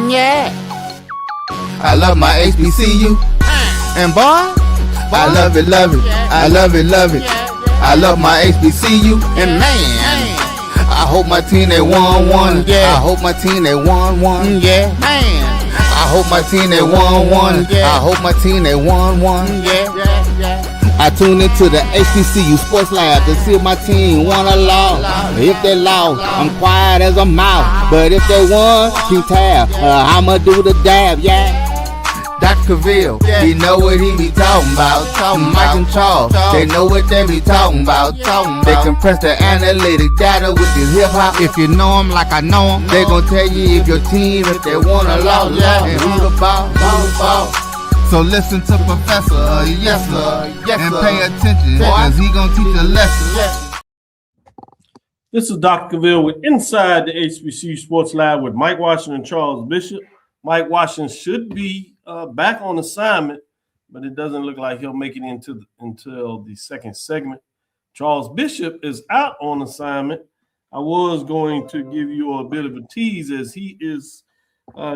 Yeah. I love my HBCU. And boy, I love it, love it. I love it, love it. I love my HBCU. And man, I hope my team they won. Yeah. I hope my team they won. Yeah. Man, I hope my team they won. Yeah. I hope my team they won. Yeah. I tune into the HBCU Sports Lab to see if my team won or lost. If they lost, I'm quiet as a mouse. But if they won, keep tab. I'ma do the dab, yeah. Dr. Cavil, he know what he be talking about. Mike and Charles, they know what they be talking about. They compress the analytic data with this hip hop. If you know them like I know them, they gon' tell you if your team, if they won or lost, and who the ball. So listen to Professor, yes sir, and pay attention, cause he gon' teach a lesson. This is Dr. Cavil with Inside the HBCU Sports Lab with Mike Washington and Charles Bishop. Mike Washington should be back on assignment, but it doesn't look like he'll make it until the second segment. Charles Bishop is out on assignment. I was going to give you a bit of a tease as he is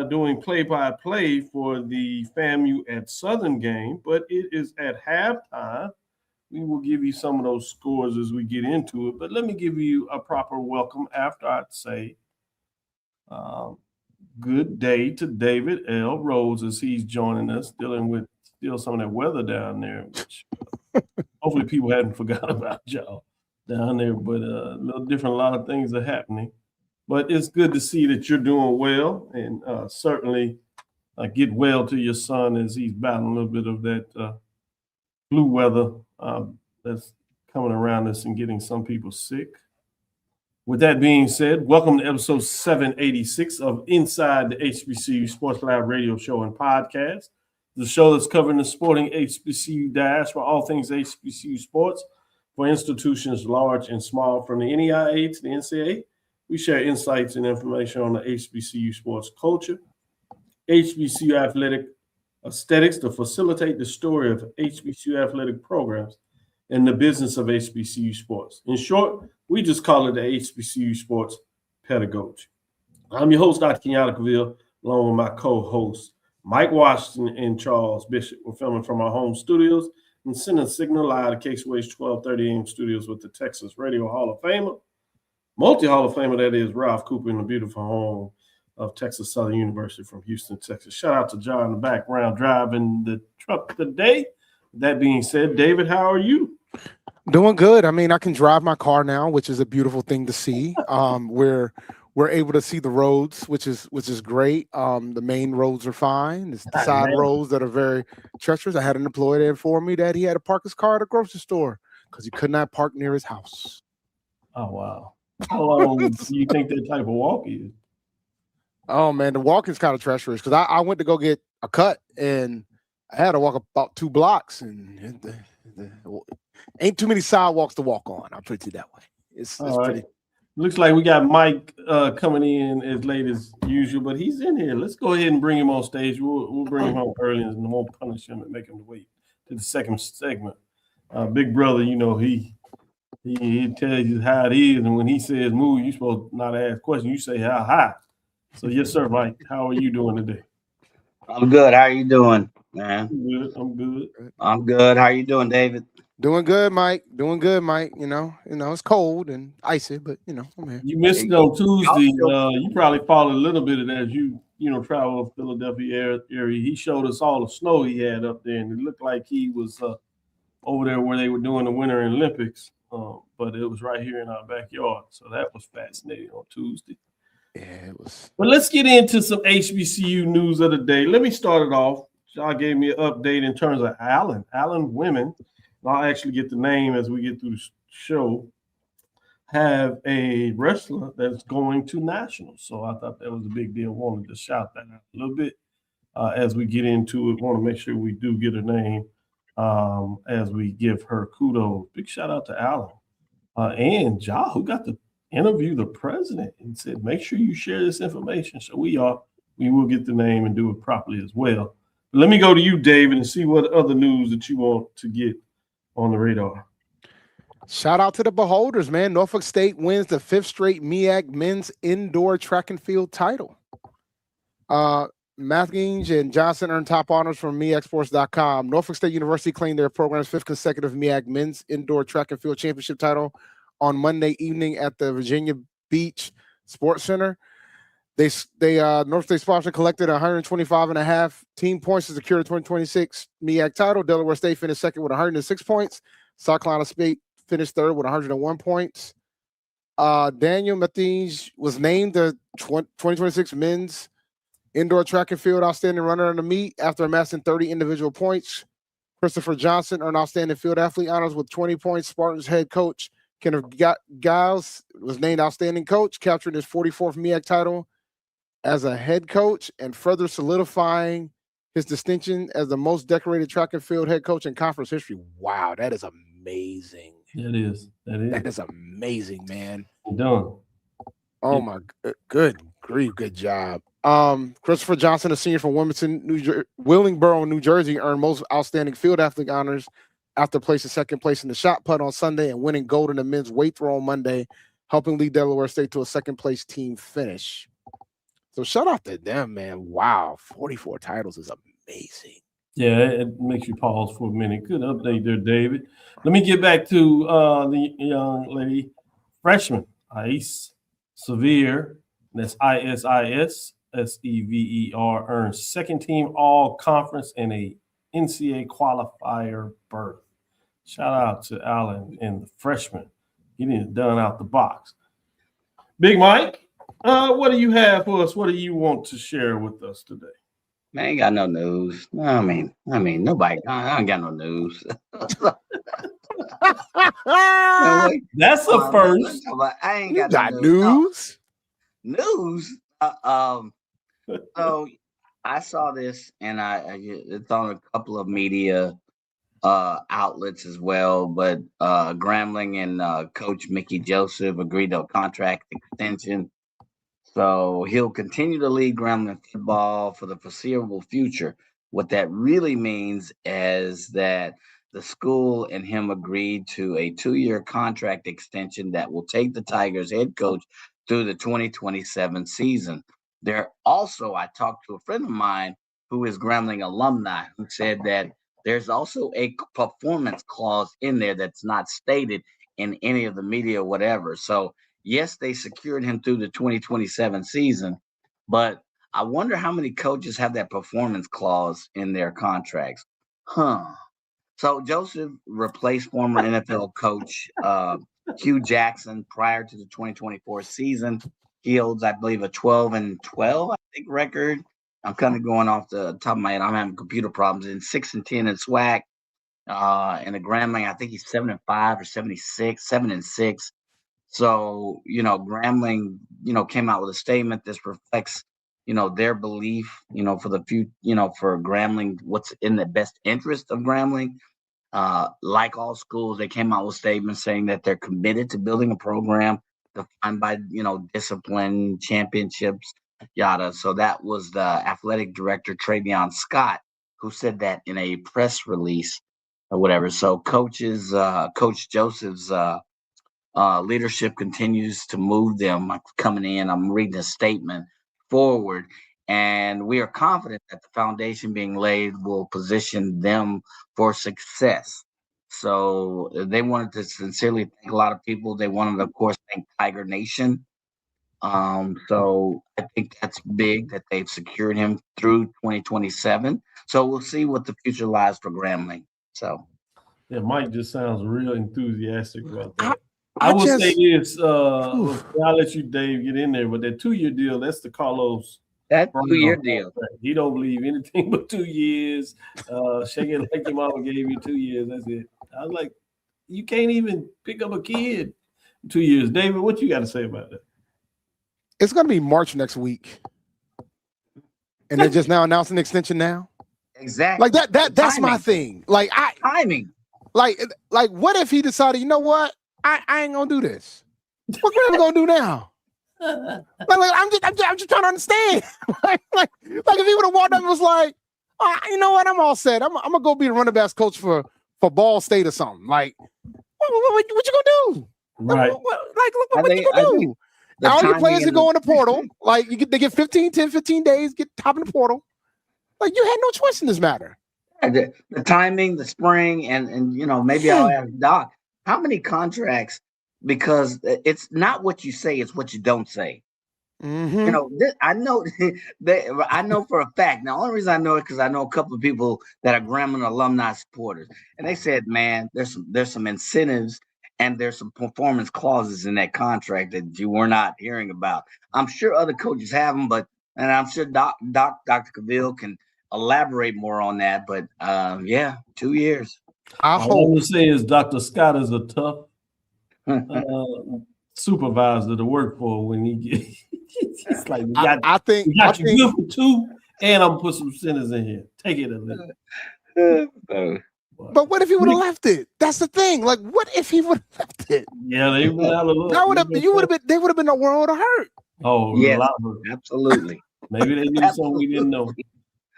doing play-by-play for the FAMU at Southern game, but it is at halftime. We will give you some of those scores as we get into it, but let me give you a proper welcome after I'd say good day to David L. Rose as he's joining us, dealing with still some of that weather down there, which hopefully people hadn't forgot about y'all down there, but a little different, a lot of things are happening. But it's good to see that you're doing well, and certainly get well to your son as he's battling a little bit of that flu weather that's coming around us and getting some people sick. With that being said, welcome to episode 786 of Inside the HBCU Sports Lab radio show and podcast, the show that's covering the sporting HBCU diaspora, all things HBCU sports for institutions large and small, from the NEIA to the NCAA. We share insights and information on the HBCU sports culture, HBCU athletic aesthetics to facilitate the story of HBCU athletic programs and the business of HBCU sports. In short, we just call it the HBCU sports pedagogy. I'm your host, Dr. Kenyatta Cavil, along with my co-hosts, Mike Washington and Charles Bishop. We're filming from our home studios and sending a signal live to KSWH 1230 AM studios with the Texas Radio Hall of Famer, multi-Hall of Famer, that is Ralph Cooper, in the beautiful home of Texas Southern University from Houston, Texas. Shout out to John in the background driving the truck today. That being said, David, how are you? Doing good. I mean, I can drive my car now, which is a beautiful thing to see. We're able to see the roads, which is great. The main roads are fine. It's the side roads that are very treacherous. I had an employee there for me that he had to park his car at a grocery store because he could not park near his house. Oh, wow. How long do you think that type of walk is? Oh, man, the walk is kind of treacherous because I went to go get a cut and I had to walk about 2 blocks, and ain't too many sidewalks to walk on. I'll put it that way. It's pretty. Looks like we got Mike coming in as late as usual, but he's in here. Let's go ahead and bring him on stage. We'll bring him home early and won't punish him and make him wait to the second segment. Big brother, you know, he tells you how it is, and when he says move, you're supposed to not ask questions. You say how high. So yes, sir, Mike. How are you doing today? I'm good. How are you doing, man? I'm good. I'm good. How you doing, David? Doing good, Mike. Doing good, Mike. You know, it's cold and icy, but I'm here. You missed it on Tuesday. You probably followed a little bit of that as you travel to Philadelphia area. He showed us all the snow he had up there, and it looked like he was over there where they were doing the Winter Olympics. But it was right here in our backyard. So that was fascinating on Tuesday. Yeah, it was. But let's get into some HBCU news of the day. Let me start it off. Y'all gave me an update in terms of Allen women. I'll actually get the name as we get through the show. Have a wrestler that's going to nationals. So I thought that was a big deal. Wanted to shout that out a little bit as we get into it. Want to make sure we do get a name as we give her kudos. Big shout out to Allen and Ja, who got to interview the president and said, make sure you share this information. So we will get the name and do it properly as well. But let me go to you, David, and see what other news that you want to get on the radar. Shout out to the Beholders, man. Norfolk State wins the 5th straight MEAC men's indoor track and field title. Mathenge and Johnson earned top honors from MEACsports.com. Norfolk State University claimed their program's 5th consecutive MEAC men's indoor track and field championship title on Monday evening at the Virginia Beach Sports Center. Norfolk State Sponsorship collected 125.5 team points to secure the 2026 MEAC title. Delaware State finished second with 106 points. South Carolina State finished third with 101 points. Daniel Mathenge was named the 2026 men's indoor track and field outstanding runner in the meet after amassing 30 individual points. Christopher Johnson earned outstanding field athlete honors with 20 points. Spartans head coach Kenneth Giles was named outstanding coach, capturing his 44th MEAC title as a head coach and further solidifying his distinction as the most decorated track and field head coach in conference history. Wow, that is amazing. It is. That is amazing, man. Done. Oh my good grief, good job. Christopher Johnson, a senior from Willingboro, New Jersey, earned most outstanding field athlete honors after placing second place in the shot put on Sunday and winning gold in the men's weight throw on Monday, helping lead Delaware State to a second place team finish. So shout out to them, man. Wow, 44 titles is amazing. Yeah, it makes you pause for a minute. Good update there, David. Let me get back to the young lady freshman, Ice Sevier. That's ISIS-SEVER, earned second team all conference and a NCAA qualifier berth. Shout out to Allen and the freshman getting it done out the box. Big Mike, what do you have for us? What do you want to share with us today? Man, I ain't got no news. I mean, nobody. I ain't got no news. That's a first. I ain't You got got no news. News. So I saw this, and it's on a couple of media outlets as well. But Grambling and Coach Mickey Joseph agreed to a contract extension. So he'll continue to lead Grambling football for the foreseeable future. What that really means is that the school and him agreed to a 2-year contract extension that will take the Tigers head coach through the 2027 season. I talked to a friend of mine who is Grambling alumni who said that there's also a performance clause in there that's not stated in any of the media or whatever. So yes, they secured him through the 2027 season, but I wonder how many coaches have that performance clause in their contracts. So Joseph replaced former NFL coach Hugh Jackson prior to the 2024 season. He holds, I believe, a 12-12, I think, record. I'm kind of going off the top of my head. I'm having computer problems. In 6-10 in SWAC. In the Grambling, I think he's 7-5 or 7-6. So, Grambling, came out with a statement. This reflects, their belief, for the future, for Grambling, what's in the best interest of Grambling. Like all schools, they came out with statements saying that they're committed to building a program defined by, discipline, championships, yada. So that was the athletic director, Travion Scott, who said that in a press release or whatever. So Coach Joseph's leadership continues to move them coming in. I'm reading a statement forward, and we are confident that the foundation being laid will position them for success. So they wanted to sincerely thank a lot of people. They wanted to, of course, thank Tiger Nation. So I think that's big that they've secured him through 2027. So we'll see what the future lies for Grambling. So yeah, Mike just sounds real enthusiastic about that. I will say this, I'll let you, Dave, get in there, but that 2-year deal, that's the Carlos. That 2-year deal. He don't believe anything but 2 years. Shake it like your mama gave you 2 years. That's it. I was like, you can't even pick up a kid in 2 years. David, what you got to say about that? It's going to be March next week. And they're just now announcing the extension now? Exactly. Like that's my thing. Like timing. Like what if he decided, you know what? I ain't gonna do this. What am I gonna do now? I'm just trying to understand. like if he would have walked up and was like, you know what? I'm all set. I'm gonna go be the running backs coach for Ball State or something. Like, what you gonna do? Right. What you gonna do? All your timing players and can go in the portal. Like they get 15 days, get hop in the portal. Like you had no choice in this matter. the timing, the spring, and maybe I'll ask Doc, how many contracts? Because it's not what you say, it's what you don't say. I know that I know for a fact. Now, the only reason I know it because I know a couple of people that are Grambling alumni supporters, and they said, "Man, there's some incentives and there's some performance clauses in that contract that you were not hearing about." I'm sure other coaches have them, and I'm sure Dr. Cavil can elaborate more on that. But yeah, 2 years. I All hope. I'm gonna say is Dr. Scott is a tough supervisor to work for when he get. He's like, I think you good for 2, and I'm gonna put some centers in here. Take it a little. But what if he would have left it? That's the thing. Like, what if he would have left it? Yeah, they would have They would have been a world of hurt. Oh, yes, a lot of hurt. Absolutely. Maybe they knew something we didn't know.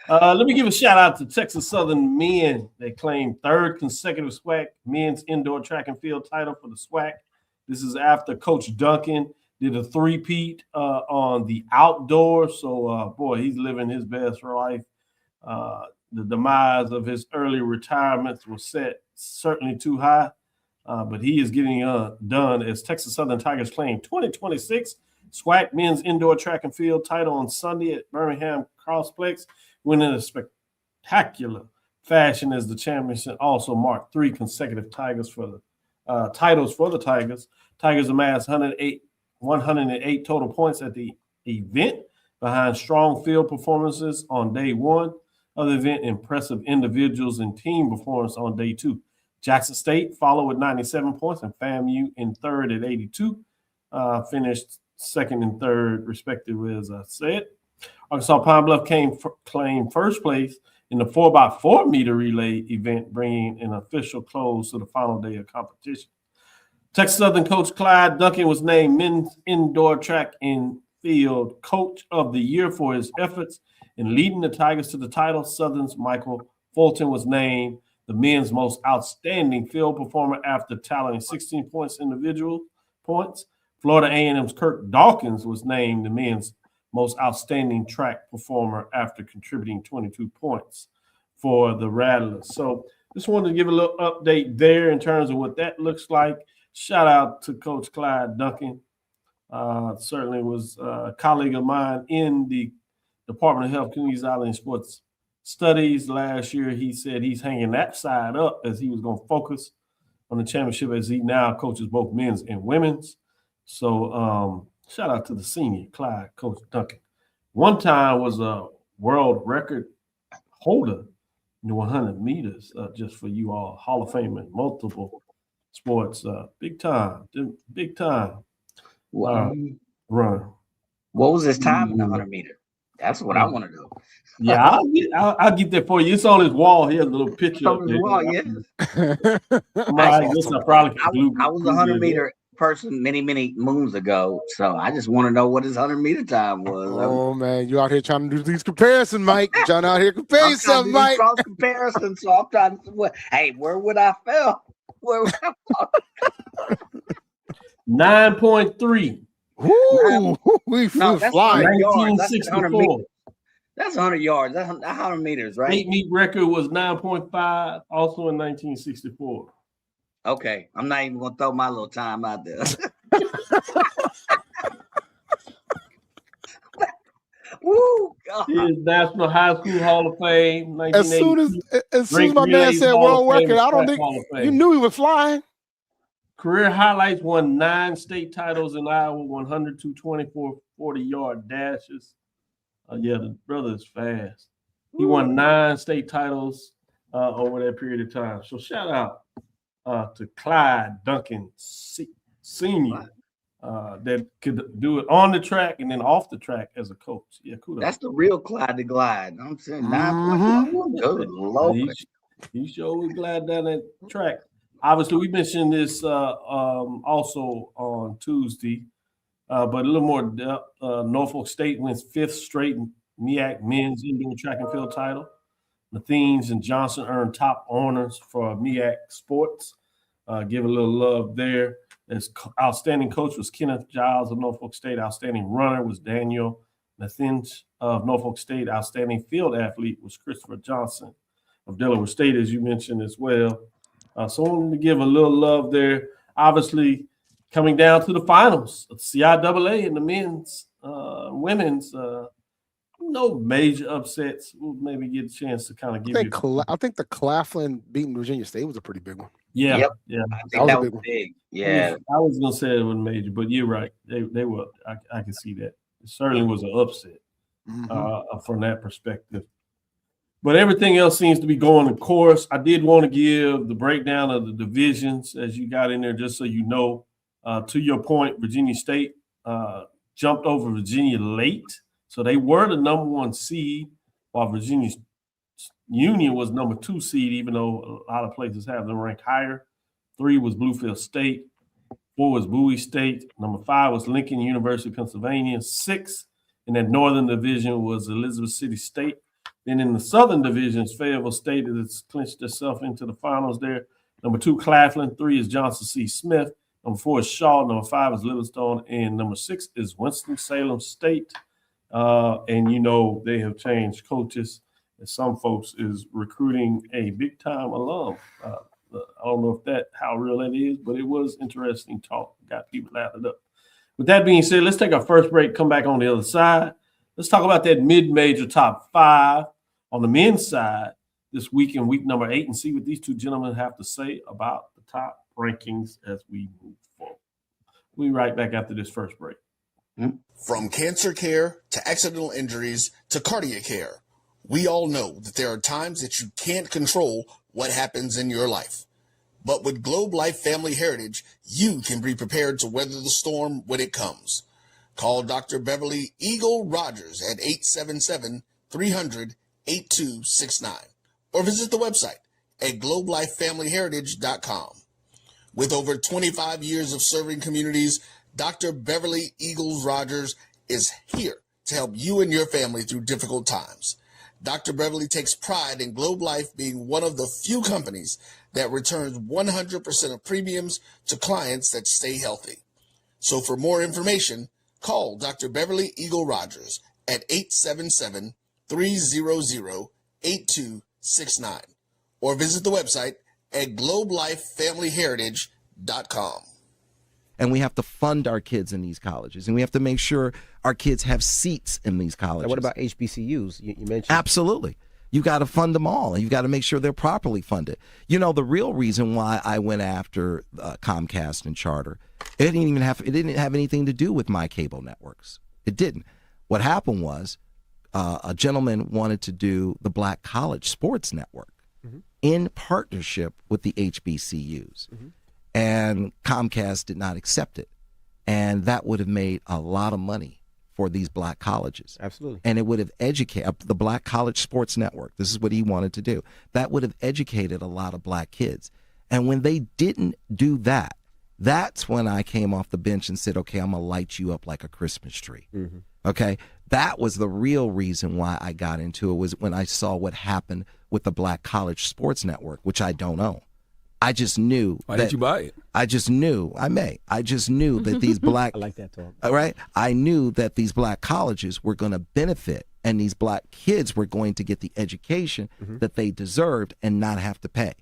Let me give a shout out to Texas Southern men. They claimed 3rd consecutive SWAC men's indoor track and field title for the SWAC. This is after Coach Duncan did a 3-peat on the outdoor. So, boy, he's living his best life. The demise of his early retirements was set certainly too high, but he is getting done as Texas Southern Tigers claim 2026 SWAC men's indoor track and field title on Sunday at Birmingham Crossplex, winning a spectacular fashion as the championship also marked 3 consecutive titles for the Tigers. Tigers amassed 108 total points at the event behind strong field performances on day 1 of the event, impressive individuals and team performance on day 2. Jackson State followed with 97 points and FAMU in 3rd at 82, finished 2nd and 3rd respectively, as I said. Arkansas Pine Bluff claimed 1st place in the 4x4 meter relay event, bringing an official close to the final day of competition. Texas Southern coach Clyde Duncan was named men's indoor track and field coach of the year for his efforts in leading the Tigers to the title. Southern's Michael Fulton was named the men's most outstanding field performer after tallying 16 points individual points. Florida A&M's Kirk Dawkins was named the men's most outstanding track performer after contributing 22 points for the Rattlers. So just wanted to give a little update there in terms of what that looks like. Shout out to Coach Clyde Duncan. Certainly was a colleague of mine in the Department of Health, Communities, Island, and Sports Studies. Last year, he said he's hanging that side up as he was going to focus on the championship as he now coaches both men's and women's. So shout out to the senior, Clyde, Coach Duncan. One time was a world record holder in the 100 meters, just for you all, Hall of Fame in multiple sports. Big time. Run. What was his time in the 100 meter? That's what I want to know. Yeah, I'll get that for you. It's on his wall. He has a little picture on his wall, yes. I was a 100 meter person many moons ago, so I just want to know what his 100 meter time was. Oh man, you out here trying to do these comparisons, Mike. Trying out here compare yourself, Mike. Cross comparisons, so I'm trying to. Hey, where would I fall? Where would I fall? 9.3. Ooh, we flew flying. 1964. That's 100 yards. That's 100 meters, right? 8-meet record was 9.5, also in 1964. Okay, I'm not even gonna throw my little time out there. Woo! God. His National High School Hall of Fame. As soon as my man said world record, I don't think you knew he was flying. Career highlights: won 9 state titles in Iowa, 100 to 24 40-yard dashes. Yeah, the brother is fast. He won 9 state titles over that period of time. So shout out to Clyde Duncan Sr. That could do it on the track and then off the track as a coach. Yeah, kudos. That's the real Clyde the Glide. I'm saying 9.1. Good Lord. He sure was glad down that track. Obviously, we mentioned this also on Tuesday, but a little more depth. Norfolk State wins 5th straight MEAC men's indoor track and field title. Matheens and Johnson earned top honors for MEAC sports. Give a little love there. As outstanding coach was Kenneth Giles of Norfolk State. Outstanding runner was Daniel Nathinch of Norfolk State. Outstanding field athlete was Christopher Johnson of Delaware State, as you mentioned as well. So I wanted to give a little love there. Obviously, coming down to the finals of CIAA and the men's, women's, no major upsets. We'll maybe get a chance to kind of give you. I think the Claflin beating Virginia State was a pretty big one. Yeah, Yep. yeah. I think that was big. Yeah. I was gonna say it was major, but you're right. They were. I can see that. It certainly was an upset from that perspective. But everything else seems to be going of course. I did want to give the breakdown of the divisions as you got in there, just so you know. To your point, Virginia State jumped over Virginia late. So they were the number 1 seed, while Virginia Union was number 2 seed, even though a lot of places have them ranked higher. 3 was Bluefield State. 4 was Bowie State. Number 5 was Lincoln University, Pennsylvania. 6 in that northern division was Elizabeth City State. Then in the southern divisions, Fayetteville State has clinched itself into the finals there. Number 2, Claflin. 3 is Johnson C. Smith. Number 4 is Shaw. Number 5 is Livingstone. And number 6 is Winston-Salem State. And, you know, they have changed coaches. And some folks is recruiting a big-time alum. I don't know if how real that is, but it was interesting talk. Got people laughing up. With that being said, let's take our first break, come back on the other side. Let's talk about that mid-major top 5 on the men's side this week in week number 8 and see what these two gentlemen have to say about the top rankings as we move forward. We'll be right back after this first break. From cancer care to accidental injuries to cardiac care, we all know that there are times that you can't control what happens in your life. But with Globe Life Family Heritage, you can be prepared to weather the storm when it comes. Call Dr. Beverly Eagle Rogers at 877-300-8269 or visit the website at globelifefamilyheritage.com. With over 25 years of serving communities, Dr. Beverly Eagles Rogers is here to help you and your family through difficult times. Dr. Beverly takes pride in Globe Life being one of the few companies that returns 100% of premiums to clients that stay healthy. So for more information, call Dr. Beverly Eagle Rogers at 877-300-8269 or visit the website at globelifefamilyheritage.com. And we have to fund our kids in these colleges, and we have to make sure our kids have seats in these colleges. Now, what about HBCUs? You mentioned. Absolutely. You got to fund them all, and you got to make sure they're properly funded. You know, the real reason why I went after Comcast and Charter, it didn't have anything to do with my cable networks. It didn't. What happened was a gentleman wanted to do the Black College Sports Network in partnership with the HBCUs. And Comcast did not accept it. And that would have made a lot of money for these black colleges. Absolutely. And it would have educated the Black College Sports Network. This is what he wanted to do. That would have educated a lot of black kids. And when they didn't do that, that's when I came off the bench and said, okay, I'm going to light you up like a Christmas tree. Okay? That was the real reason why I got into it, was when I saw what happened with the Black College Sports Network, which I don't own. I just knew. Why didn't you buy it? I just knew. I just knew that these black. I like that talk. Right? I knew that these black colleges were going to benefit, and these black kids were going to get the education that they deserved and not have to pay.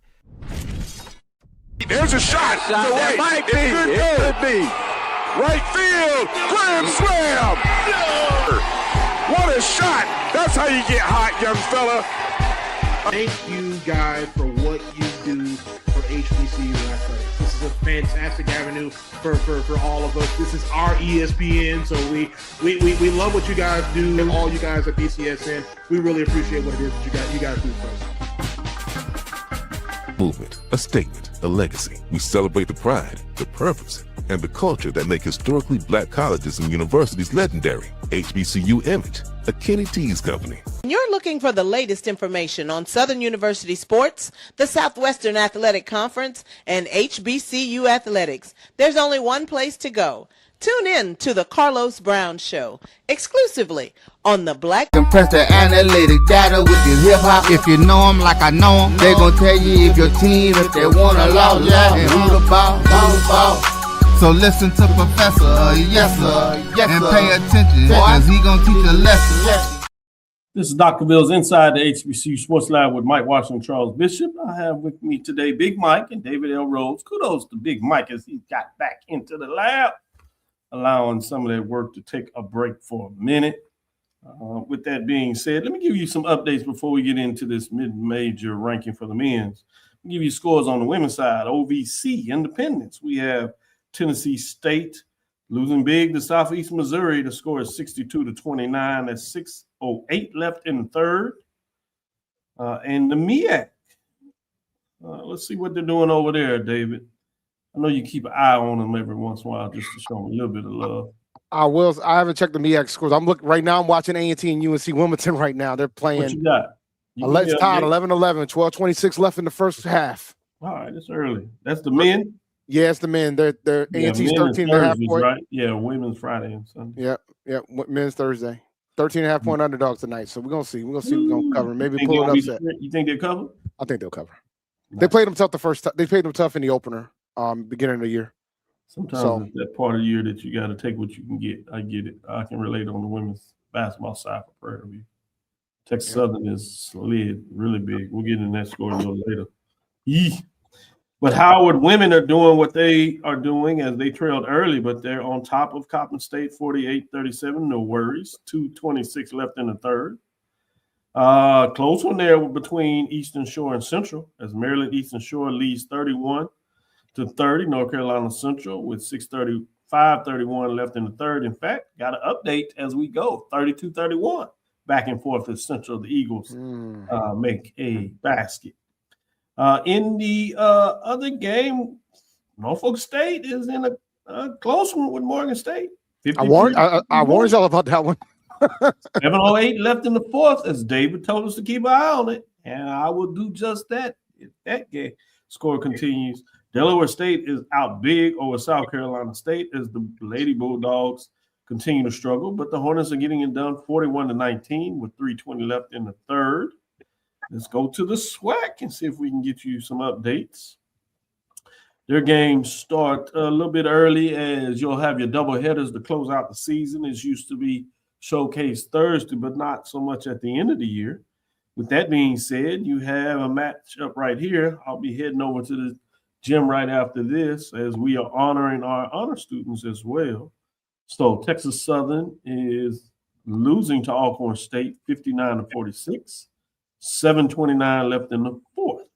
There's a shot. It might be. It could be. Right field. Grand slam. What a shot. That's how you get hot, young fella. Thank you guys for what you do for HBCU athletics. This is a fantastic avenue for all of us. This is our ESPN, so we love what you guys do, and all you guys at BCSN. We really appreciate what it is that you guys do for us. Movement, a statement, a legacy. We celebrate the pride, the purpose, and the culture that make historically black colleges and universities legendary. HBCU Image, a Kenny T's company. You're looking for the latest information on Southern University sports, the Southwestern Athletic Conference, and HBCU athletics. There's only one place to go. Tune in to the Carlos Brown Show, exclusively on the Black. Compress the analytic data with your hip hop. If you know them like I know them, they gon' tell you if your team, if they wanna lose, and who the ball. So listen to Professor, yes sir, and pay attention, cause he gonna teach a lesson. This is Dr. Bill's Inside the HBCU Sports Lab with Mike Washington, Charles Bishop. I have with me today Big Mike and David L. Rhodes. Kudos to Big Mike as he got back into the lab, allowing some of that work to take a break for a minute. With that being said, let me give you some updates before we get into this mid-major ranking for the men's. I'll give you scores on the women's side. OVC, Independence. We have Tennessee State losing big to Southeast Missouri. The score is 62-29. That's 6:08 left in the third. And the MEAC. Let's see what they're doing over there, David. I know you keep an eye on them every once in a while just to show them a little bit of love. I haven't checked the MEAC scores. I'm looking right now. I'm watching A&T and UNC Wilmington right now. They're playing. What you got? It's tied 11-11, 12:26 left in the first half. All right, it's early. That's the men. Yeah, it's the men. They're A&T's 13.5 point. Right? Yeah, women's Friday and Sunday. Yeah. Men's Thursday. 13.5 point underdogs tonight. So we're gonna see. We're gonna cover. Maybe pull an upset. You think they'll cover? I think they'll cover. Nice. They played them tough the first time. They played them tough in the opener, beginning of the year. Sometimes it's that part of the year that you got to take what you can get. I get it. I can relate on the women's basketball side for Prairie View. Texas Southern is slid really big. We'll get in that score a little later. But Howard women are doing what they are doing as they trailed early, but they're on top of Coppin State 48-37. No worries. 2:26 left in the third. Close one there between Eastern Shore and Central as Maryland Eastern Shore leads 31-30. North Carolina Central with 5:31 left in the third. In fact, got an update as we go. 32-31. Back and forth as Central. The Eagles make a basket. In the other game, Norfolk State is in a close one with Morgan State. I warned y'all about that one. 7:08 left in the fourth, as David told us to keep an eye on it, and I will do just that if that game score continues. Delaware State is out big over South Carolina State as the Lady Bulldogs continue to struggle, but the Hornets are getting it done 41-19 with 3:20 left in the third. Let's go to the SWAC and see if we can get you some updates. Their games start a little bit early as you'll have your double headers to close out the season. It used to be showcased Thursday, but not so much at the end of the year. With that being said, you have a matchup right here. I'll be heading over to the gym right after this as we are honoring our honor students as well. So Texas Southern is losing to Alcorn State 59-46. 7:29 left in the fourth.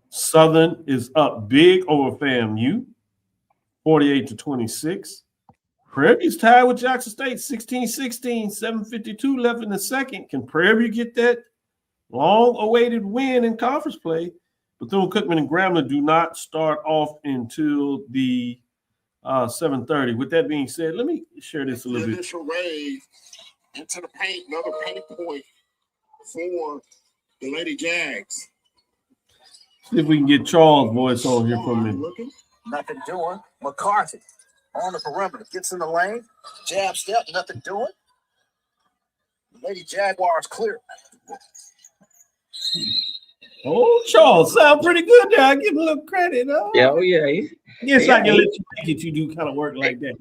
Southern is up big over FAMU, 48-26. Prairie View's tied with Jackson State, 16-16, 7:52 left in the second. Can Prairie View get that long-awaited win in conference play? Bethune-Cookman and Grambling do not start off until the 7:30. With that being said, let me share this a little bit. Initial raise into the paint, another paint point for the Lady Jags. See if we can get Charles' voice on here for a minute. Nothing doing. McCarthy on the perimeter. Gets in the lane. Jab step. Nothing doing. Lady Jaguars clear. Oh, Charles, sound pretty good there. I give him a little credit. Yeah, Yes, I can let you think it. You do kind of work like that.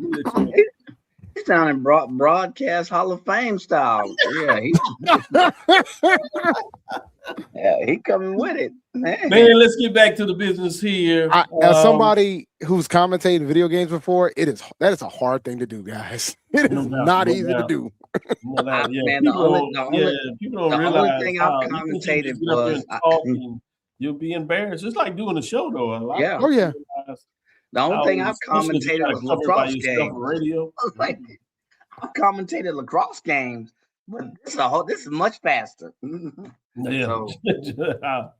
He's sounding broadcast Hall of Fame style. Yeah, he coming with it, man. Let's get back to the business here. As somebody who's commentated video games before, that is a hard thing to do, guys. It is not easy to do. People don't realize only thing I've commentated was you'll be embarrassed. It's like doing a show though. The only thing I've commentated was lacrosse games. Radio. I've commentated lacrosse games, but this is much faster.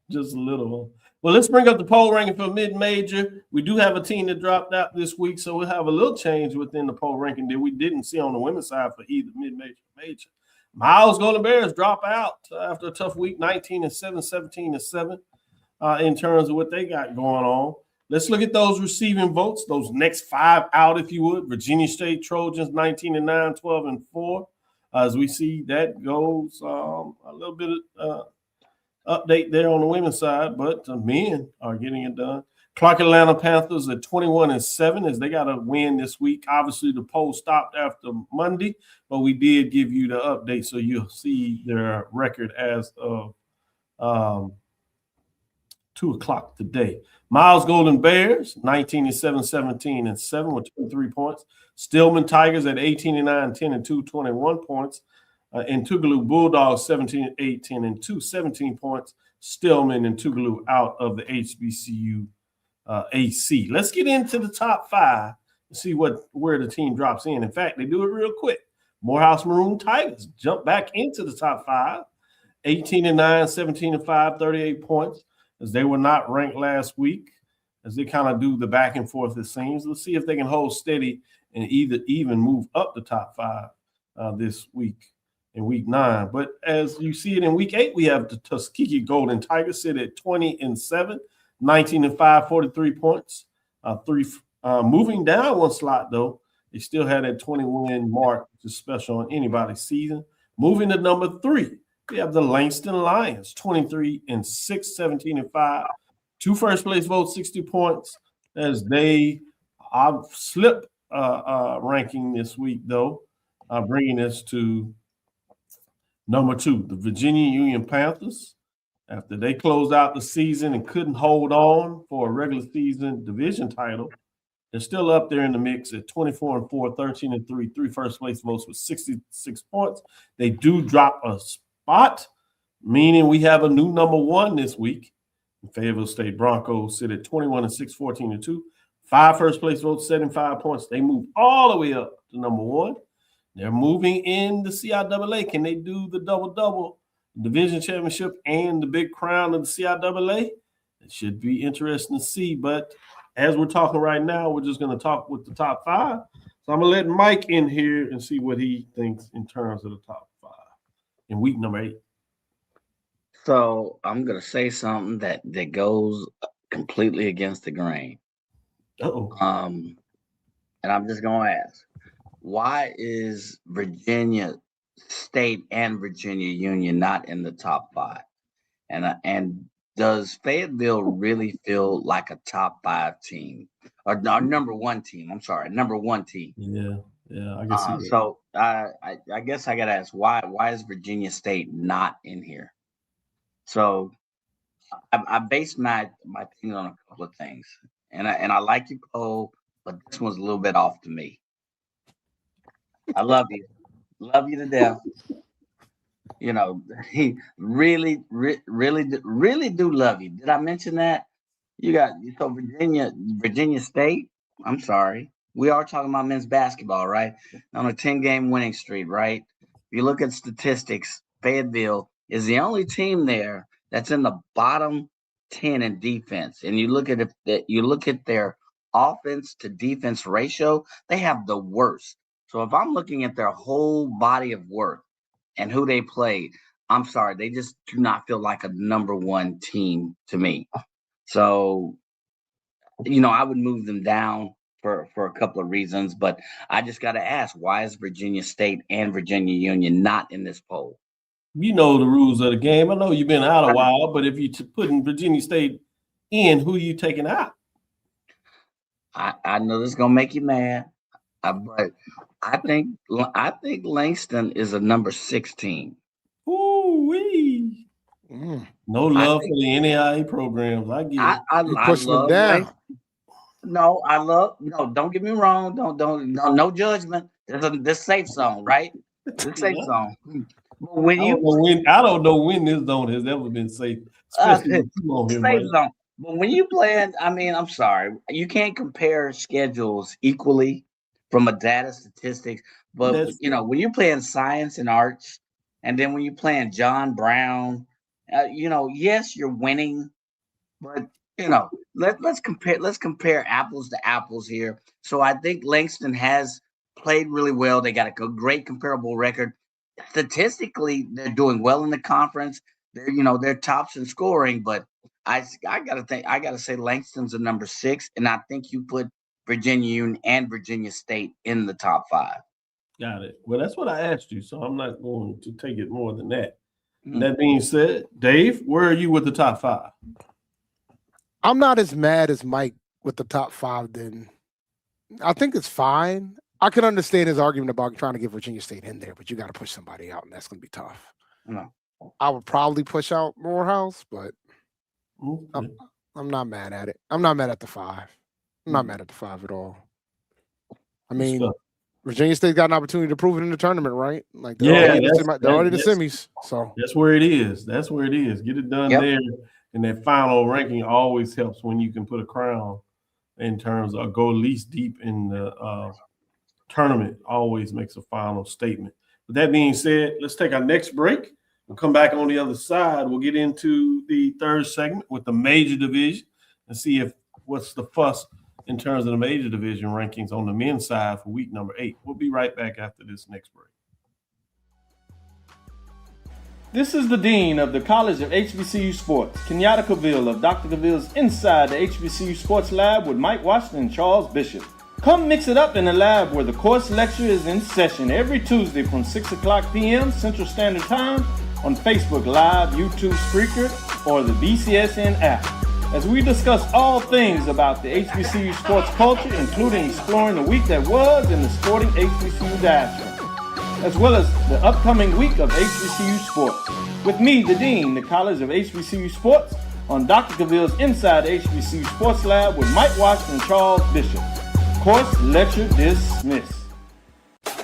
Just a little. Well, let's bring up the poll ranking for mid-major. We do have a team that dropped out this week, so we'll have a little change within the poll ranking that we didn't see on the women's side for either mid-major or major. Miles Golden Bears drop out after a tough week, 19-7, 17-7 in terms of what they got going on. Let's look at those receiving votes, those next five out, if you would. Virginia State Trojans, 19-9, 12-4. As we see, that goes a little bit of update there on the women's side, but the men are getting it done. Clark Atlanta Panthers at 21-7 as they got a win this week. Obviously, the poll stopped after Monday, but we did give you the update, so you'll see their record as of 2 o'clock today. Miles Golden Bears, 19-7, 17-7 with 23 points. Stillman Tigers at 18-9, 10-2, 21 points. And Tougaloo Bulldogs, 17-8, 10-2, 17 points. Stillman and Tougaloo out of the HBCU AC. Let's get into the top 5 and see where the team drops in. In fact, they do it real quick. Morehouse Maroon Tigers jump back into the top 5, 18-9, 17-5, 38 points, as they were not ranked last week, as they kind of do the back and forth, it seems. Let's see if they can hold steady and even move up the top 5 this week in week 9. But as you see it in week 8, we have the Tuskegee Golden Tigers sit at 20-7, 19-5, 43 points. Moving down one slot, though, they still had that 20-win mark, which is special on anybody's season. Moving to number 3, we have the Langston Lions, 23-6, 17-5. 2 first place votes, 60 points, as they slipped ranking this week, though, bringing us to number 2, the Virginia Union Panthers. After they closed out the season and couldn't hold on for a regular season division title, they're still up there in the mix at 24-4, 13-3, 3 first place votes with 66 points. They do drop a spot, meaning we have a new number 1 this week. Fayetteville State Broncos sit at 21-6, 14-2, 5 first place votes, 75 points. They move all the way up to number 1. They're moving in the CIAA. Can they do the double-double? Division championship and the big crown of the CIAA? It should be interesting to see. But as we're talking right now, we're just going to talk with the top 5. So I'm going to let Mike in here and see what he thinks in terms of the top 5 in week number 8. So I'm going to say something that goes completely against the grain. And I'm just going to ask, why is Virginia State and Virginia Union not in the top 5? And does Fayetteville really feel like a top 5 team or number 1 team? I'm sorry, number 1 team. Yeah, I can see that. So I guess I got to ask, why is Virginia State not in here? So I based my opinion on a couple of things, and I like you, Cole, but this one's a little bit off to me. I love you to death. You know, he really do love you. Did I mention that? So Virginia State. I'm sorry, we are talking about men's basketball, right? On a 10-game winning streak, right? If you look at statistics, Fayetteville is the only team there that's in the bottom 10 in defense. And you look at their offense to defense ratio, they have the worst. So if I'm looking at their whole body of work and who they played, I'm sorry, they just do not feel like a number 1 team to me. So, I would move them down for a couple of reasons, but I just got to ask, why is Virginia State and Virginia Union not in this poll? You know the rules of the game. I know you've been out a while, but if you putting Virginia State in, who are you taking out? I know this is gonna make you mad, but I think Langston is a number 16. Ooh-wee. No love for the NAIA programs. I get it. I pushing them down. Don't get me wrong. Don't no judgment. There's this safe zone, right? This safe zone. But I don't know when this zone has ever been safe. Especially safe zone. But when you playing, I'm sorry, you can't compare schedules equally from a data statistics. But when you're playing science and arts, and then when you're playing John Brown, yes, you're winning, but let's compare apples to apples here. So I think Langston has played really well. They got a great comparable record. Statistically, they're doing well in the conference. They're tops in scoring, but I gotta say Langston's a number 6, and I think you put Virginia Union and Virginia State in the top 5. Got it. Well, that's what I asked you, so I'm not going to take it more than that. Mm-hmm. That being said, Dave, where are you with the top 5? I'm not as mad as Mike with the top 5. Then I think it's fine. I can understand his argument about trying to get Virginia State in there, but you got to push somebody out, and that's going to be tough. No. I would probably push out Morehouse, but Okay. I'm not mad at it. I'm not mad at the 5. I'm not mad at the 5 at all. I mean, stuff. Virginia State got an opportunity to prove it in the tournament, right? Like they're Yeah, already the semis. So that's where it is. That's where it is. Get it done there, and that final ranking always helps when you can put a crown in terms of go least deep in the tournament. Always makes a final statement. With that being said, let's take our next break. We'll come back on the other side. We'll get into the third segment with the major division and see if what's the fuss in terms of the major division rankings on the men's side for week number 8. We'll be right back after this next break. This is the Dean of the College of HBCU Sports, Kenyatta Cavil of Dr. Cavil's Inside the HBCU Sports Lab with Mike Washington and Charles Bishop. Come mix it up in the lab where the course lecture is in session every Tuesday from 6 o'clock p.m. Central Standard Time on Facebook Live, YouTube Spreaker, or the BCSN app, as we discuss all things about the HBCU sports culture, including exploring the week that was in the sporting HBCU diaspora, as well as the upcoming week of HBCU sports. With me, the Dean, the College of HBCU Sports, on Dr. Cavil's Inside the HBCU Sports Lab with Mike Washington and Charles Bishop. Course lecture dismissed.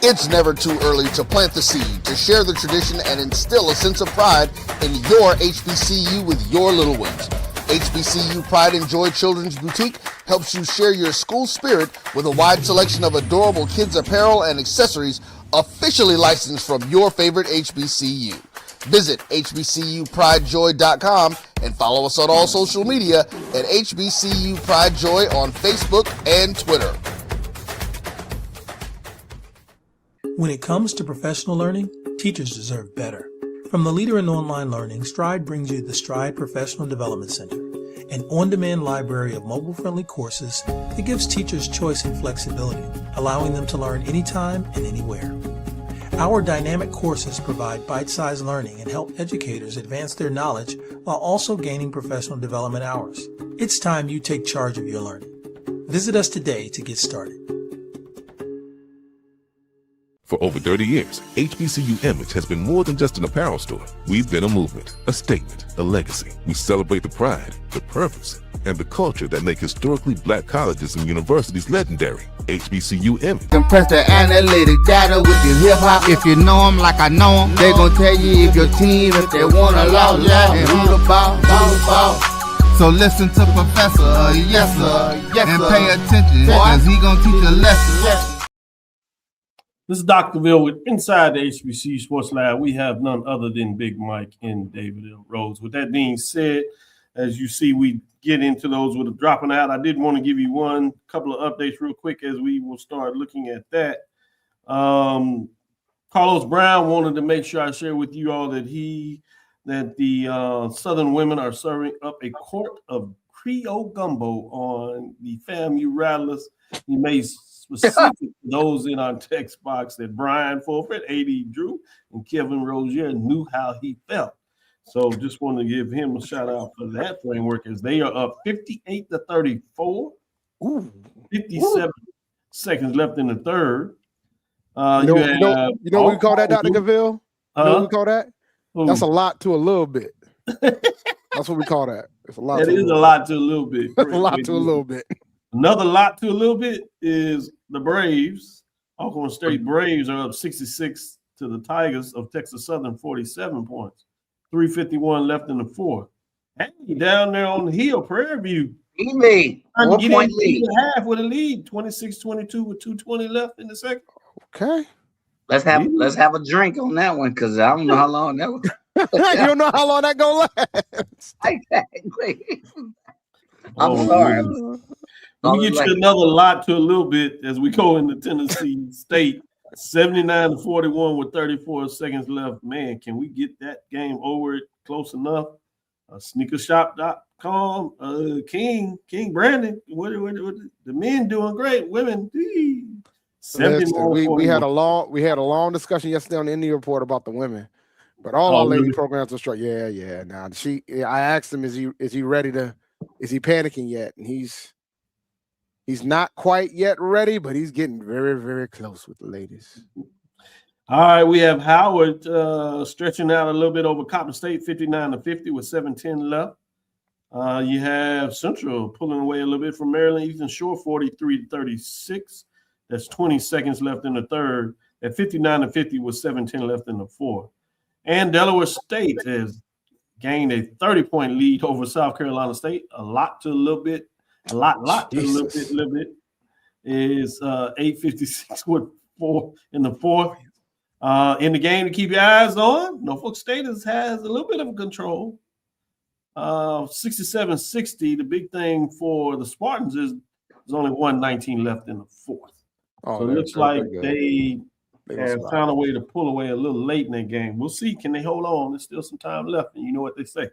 It's never too early to plant the seed, to share the tradition, and instill a sense of pride in your HBCU with your little ones. HBCU Pride and Joy Children's Boutique helps you share your school spirit with a wide selection of adorable kids' apparel and accessories officially licensed from your favorite HBCU. Visit hbcupridejoy.com and follow us on all social media at HBCU Pride Joy on Facebook and Twitter. When it comes to professional learning, teachers deserve better. From the leader in online learning, Stride brings you the Stride Professional Development Center, an on-demand library of mobile-friendly courses that gives teachers choice and flexibility, allowing them to learn anytime and anywhere. Our dynamic courses provide bite-sized learning and help educators advance their knowledge while also gaining professional development hours. It's time you take charge of your learning. Visit us today to get started. For over 30 years, HBCU Image has been more than just an apparel store. We've been a movement, a statement, a legacy. We celebrate the pride, the purpose, and the culture that make historically black colleges and universities legendary. HBCU Image. Compress the analytic data with your hip-hop. If you know them like I know them, they gon' tell you if your team, if they want to law, and who the ball. So listen to Professor, yes sir, and pay attention, cause he gon' teach a lesson. This is Dr. Cavil with Inside the HBCU Sports Lab. We have none other than Big Mike and David L. Rhodes. With that being said, as you see, we get into those with a dropping out. I did want to give you one couple of updates real quick as we will start looking at that. Carlos Brown wanted to make sure I share with you all that the Southern women are serving up a quart of Creole gumbo on the FAMU Rattlers. He made specific to those in our text box that Brian Fulford, AD Drew, and Kevin Rozier knew how he felt. So just want to give him a shout out for that framework as they are up 58-34. 57 seconds left in the third. You know what we call that, Dr. Cavil? You know what we call that? That's a lot to a little bit. That's what we call that. It's a lot. That is a lot to a little bit. That's a lot to a little bit. Another lot to a little bit is the Braves. Oklahoma State Braves are up 66 to the Tigers of Texas Southern, 47 points. 3:51 left in the fourth. Hey, down there on the hill, Prairie View. Lead. 1 point lead. Half with a lead, 26-22 with 2:20 left in the second. Okay. Let's have a drink on that one because I don't know how long that was. You don't know how long that gonna last. Exactly. I'm sorry. Let me get you another lot to a little bit as we go into Tennessee State. 79-41 with 34 seconds left. Man, can we get that game over it close enough? Sneakershop.com. King Brandon. What the men doing great? Women. Listen, we had a long discussion yesterday on the Indy Report about the women, but all our lady programs are strong. Yeah. Now I asked him, is he ready to is he panicking yet? And he's not quite yet ready, but he's getting very, very close with the ladies. All right, we have Howard stretching out a little bit over Coppin State, 59-50 with 7:10 left. You have Central pulling away a little bit from Maryland Eastern Shore, 43-36. That's 20 seconds left in the third. At 59-50 with 7:10 left in the fourth. And Delaware State has gained a 30-point lead over South Carolina State. A lot to a little bit. A lot to a little bit. Is 8:56 with 4 in the fourth. In the game to keep your eyes on, Norfolk State has a little bit of control. 67-60. The big thing for the Spartans is there's only 1:19 left in the fourth. So it looks like they have found a way to pull away a little late in that game. We'll see. Can they hold on? There's still some time left, and you know what they say.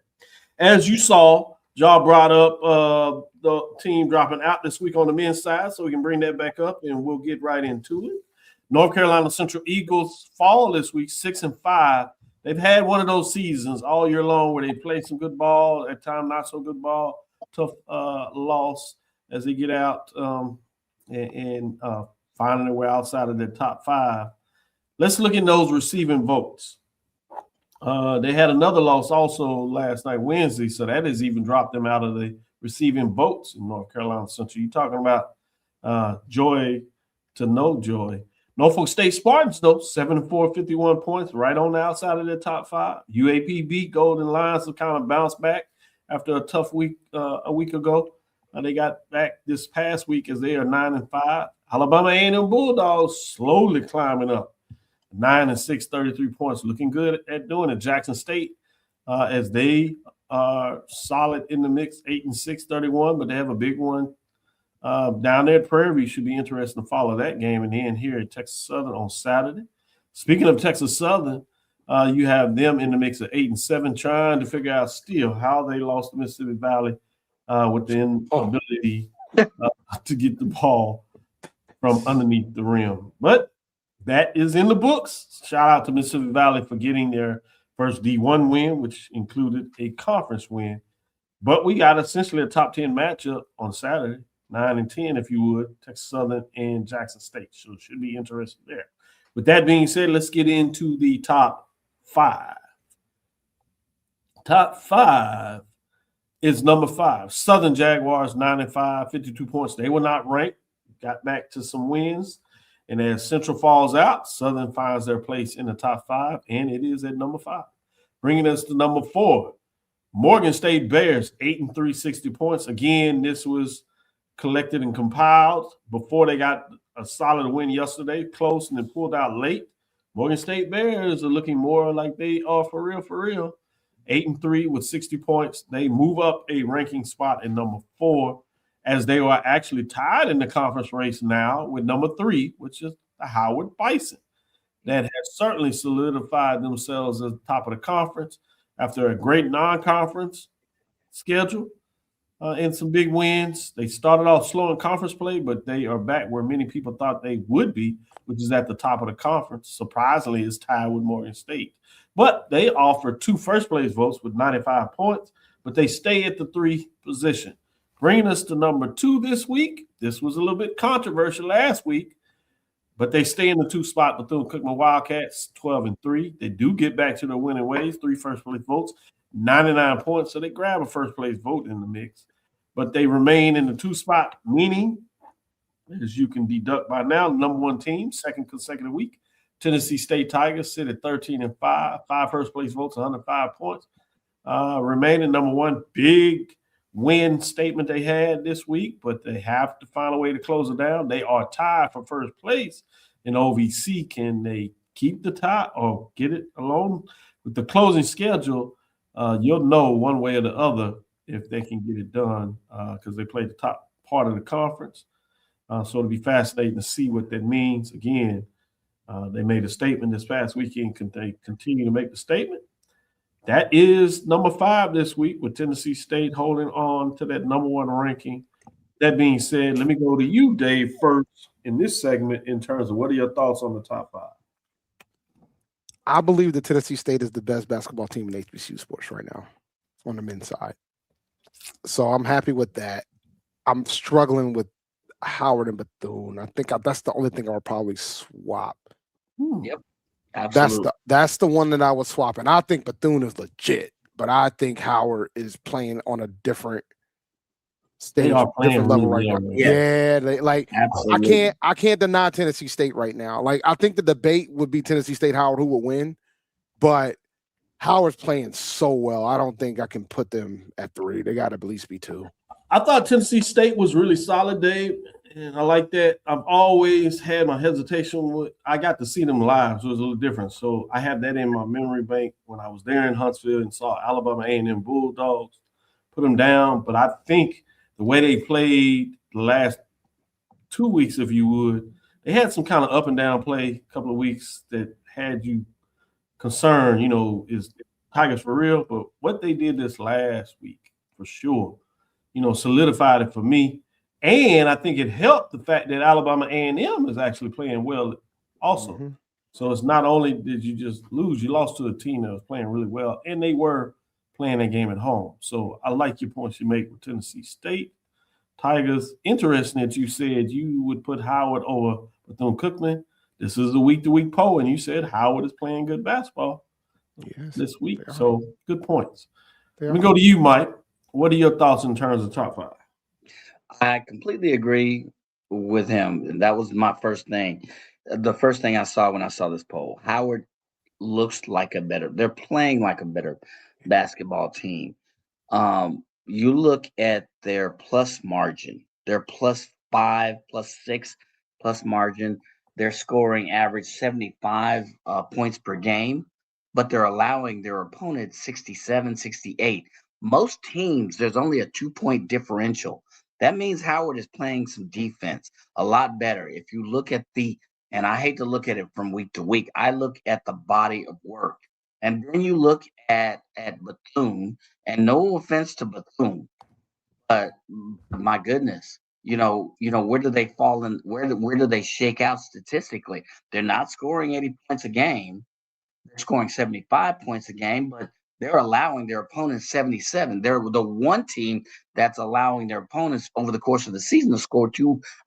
As you saw, y'all brought up the team dropping out this week on the men's side, so we can bring that back up, and we'll get right into it. North Carolina Central Eagles fall this week, 6-5. They've had one of those seasons all year long where they play some good ball, at times not so good ball, tough loss as they get out and finding their way outside of their top 5. Let's look at those receiving votes. They had another loss also last night, Wednesday, so that has even dropped them out of the receiving votes in North Carolina Central. You're talking about joy to no joy. Norfolk State Spartans, though, 7-4, 51 points, right on the outside of their top 5. UAP beat Golden Lions to kind of bounce back after a tough week a week ago. They got back this past week as they are 9-5. Alabama A&M Bulldogs slowly climbing up, 9-6, 33 points, looking good at doing it. Jackson State, as they are solid in the mix, 8-6, 31, but they have a big one down there at Prairie. Should be interesting to follow that game. And then here at Texas Southern on Saturday. Speaking of Texas Southern, you have them in the mix of 8-7, trying to figure out still how they lost to Mississippi Valley with the inability to get the ball from underneath the rim. But that is in the books. Shout out to Mississippi Valley for getting their first D1 win, which included a conference win. But we got essentially a top 10 matchup on Saturday. 9-10, if you would, Texas Southern and Jackson State. So it should be interesting there. With that being said, let's get into the top 5. Top 5 is number 5. Southern Jaguars, 9-5, 52 points. They were not ranked. Got back to some wins. And as Central falls out, Southern finds their place in the top 5, and it is at number 5. Bringing us to number 4, Morgan State Bears, 8-3, 60 points. Again, this was collected and compiled before they got a solid win yesterday, close, and then pulled out late. Morgan State Bears are looking more like they are for real. 8-3 with 60 points. They move up a ranking spot in number 4 as they are actually tied in the conference race now with number 3, which is the Howard Bison. That has certainly solidified themselves at the top of the conference after a great non-conference schedule. And some big wins. They started off slow in conference play, but they are back where many people thought they would be, which is at the top of the conference. Surprisingly, is tied with Morgan State. But they offer 2 first-place votes with 95 points, but they stay at the 3 position. Bringing us to number 2 this week. This was a little bit controversial last week, but they stay in the 2 spot. Bethune-Cookman Wildcats, 12-3. They do get back to their winning ways, 3 first-place votes, 99 points, so they grab a first-place vote in the mix. But they remain in the 2 spot, meaning, as you can deduct by now, the number 1 team, second consecutive week. Tennessee State Tigers sit at 13-5, 5 first-place votes, 105 points. Remaining number 1, big win statement they had this week, but they have to find a way to close it down. They are tied for first place in OVC. Can they keep the tie or get it alone? With the closing schedule, you'll know one way or the other if they can get it done because they play the top part of the conference. So it'll be fascinating to see what that means. Again, they made a statement this past weekend. Can they continue to make the statement? That is number 5 this week with Tennessee State holding on to that number 1 ranking. That being said, let me go to you, Dave, first in this segment in terms of what are your thoughts on the top 5? I believe that Tennessee State is the best basketball team in HBCU sports right now on the men's side. So I'm happy with that. I'm struggling with Howard and Bethune. I think that's the only thing I'll probably swap. Yep, absolutely. That's the one that I would swap. And I think Bethune is legit, but I think Howard is playing on a different They stage, are playing different level really right well. now. Yeah. Yeah, like Absolutely. I can't deny Tennessee State right now. Like I think the debate would be Tennessee State Howard who would win, but Howard's playing so well. I don't think I can put them at 3. They got to at least be 2. I thought Tennessee State was really solid, Dave, and I like that. I've always had my hesitation with. I got to see them live, so it was a little different. So I have that in my memory bank when I was there in Huntsville and saw Alabama A&M Bulldogs put them down. But I think the way they played the last 2 weeks, if you would, they had some kind of up and down play a couple of weeks that had you concerned. Is Tigers for real? But what they did this last week, for sure, solidified it for me. And I think it helped the fact that Alabama A&M is actually playing well also. Mm-hmm. So it's not only did you just lose, you lost to a team that was playing really well, and they were playing that game at home. So I like your points you make with Tennessee State. Tigers, interesting that you said you would put Howard over Bethune-Cookman. This is a week-to-week poll, and you said Howard is playing good basketball this week. So good points. Let me go to you, Mike. What are your thoughts in terms of top 5? I completely agree with him. That was my first thing. The first thing I saw when I saw this poll, Howard looks like they're playing like a better basketball team. You look at their plus margin, their +5, +6, plus margin. They're scoring average 75 points per game, but they're allowing their opponent 67, 68. Most teams, there's only a 2-point differential. That means Howard is playing some defense a lot better. If you look at and I hate to look at it from week to week, I look at the body of work. And then you look at Bethune, and no offense to Bethune, but my goodness, where do they fall in? Where do they shake out statistically? They're not scoring 80 points a game. They're scoring 75 points a game, but they're allowing their opponents 77. They're the one team that's allowing their opponents over the course of the season to score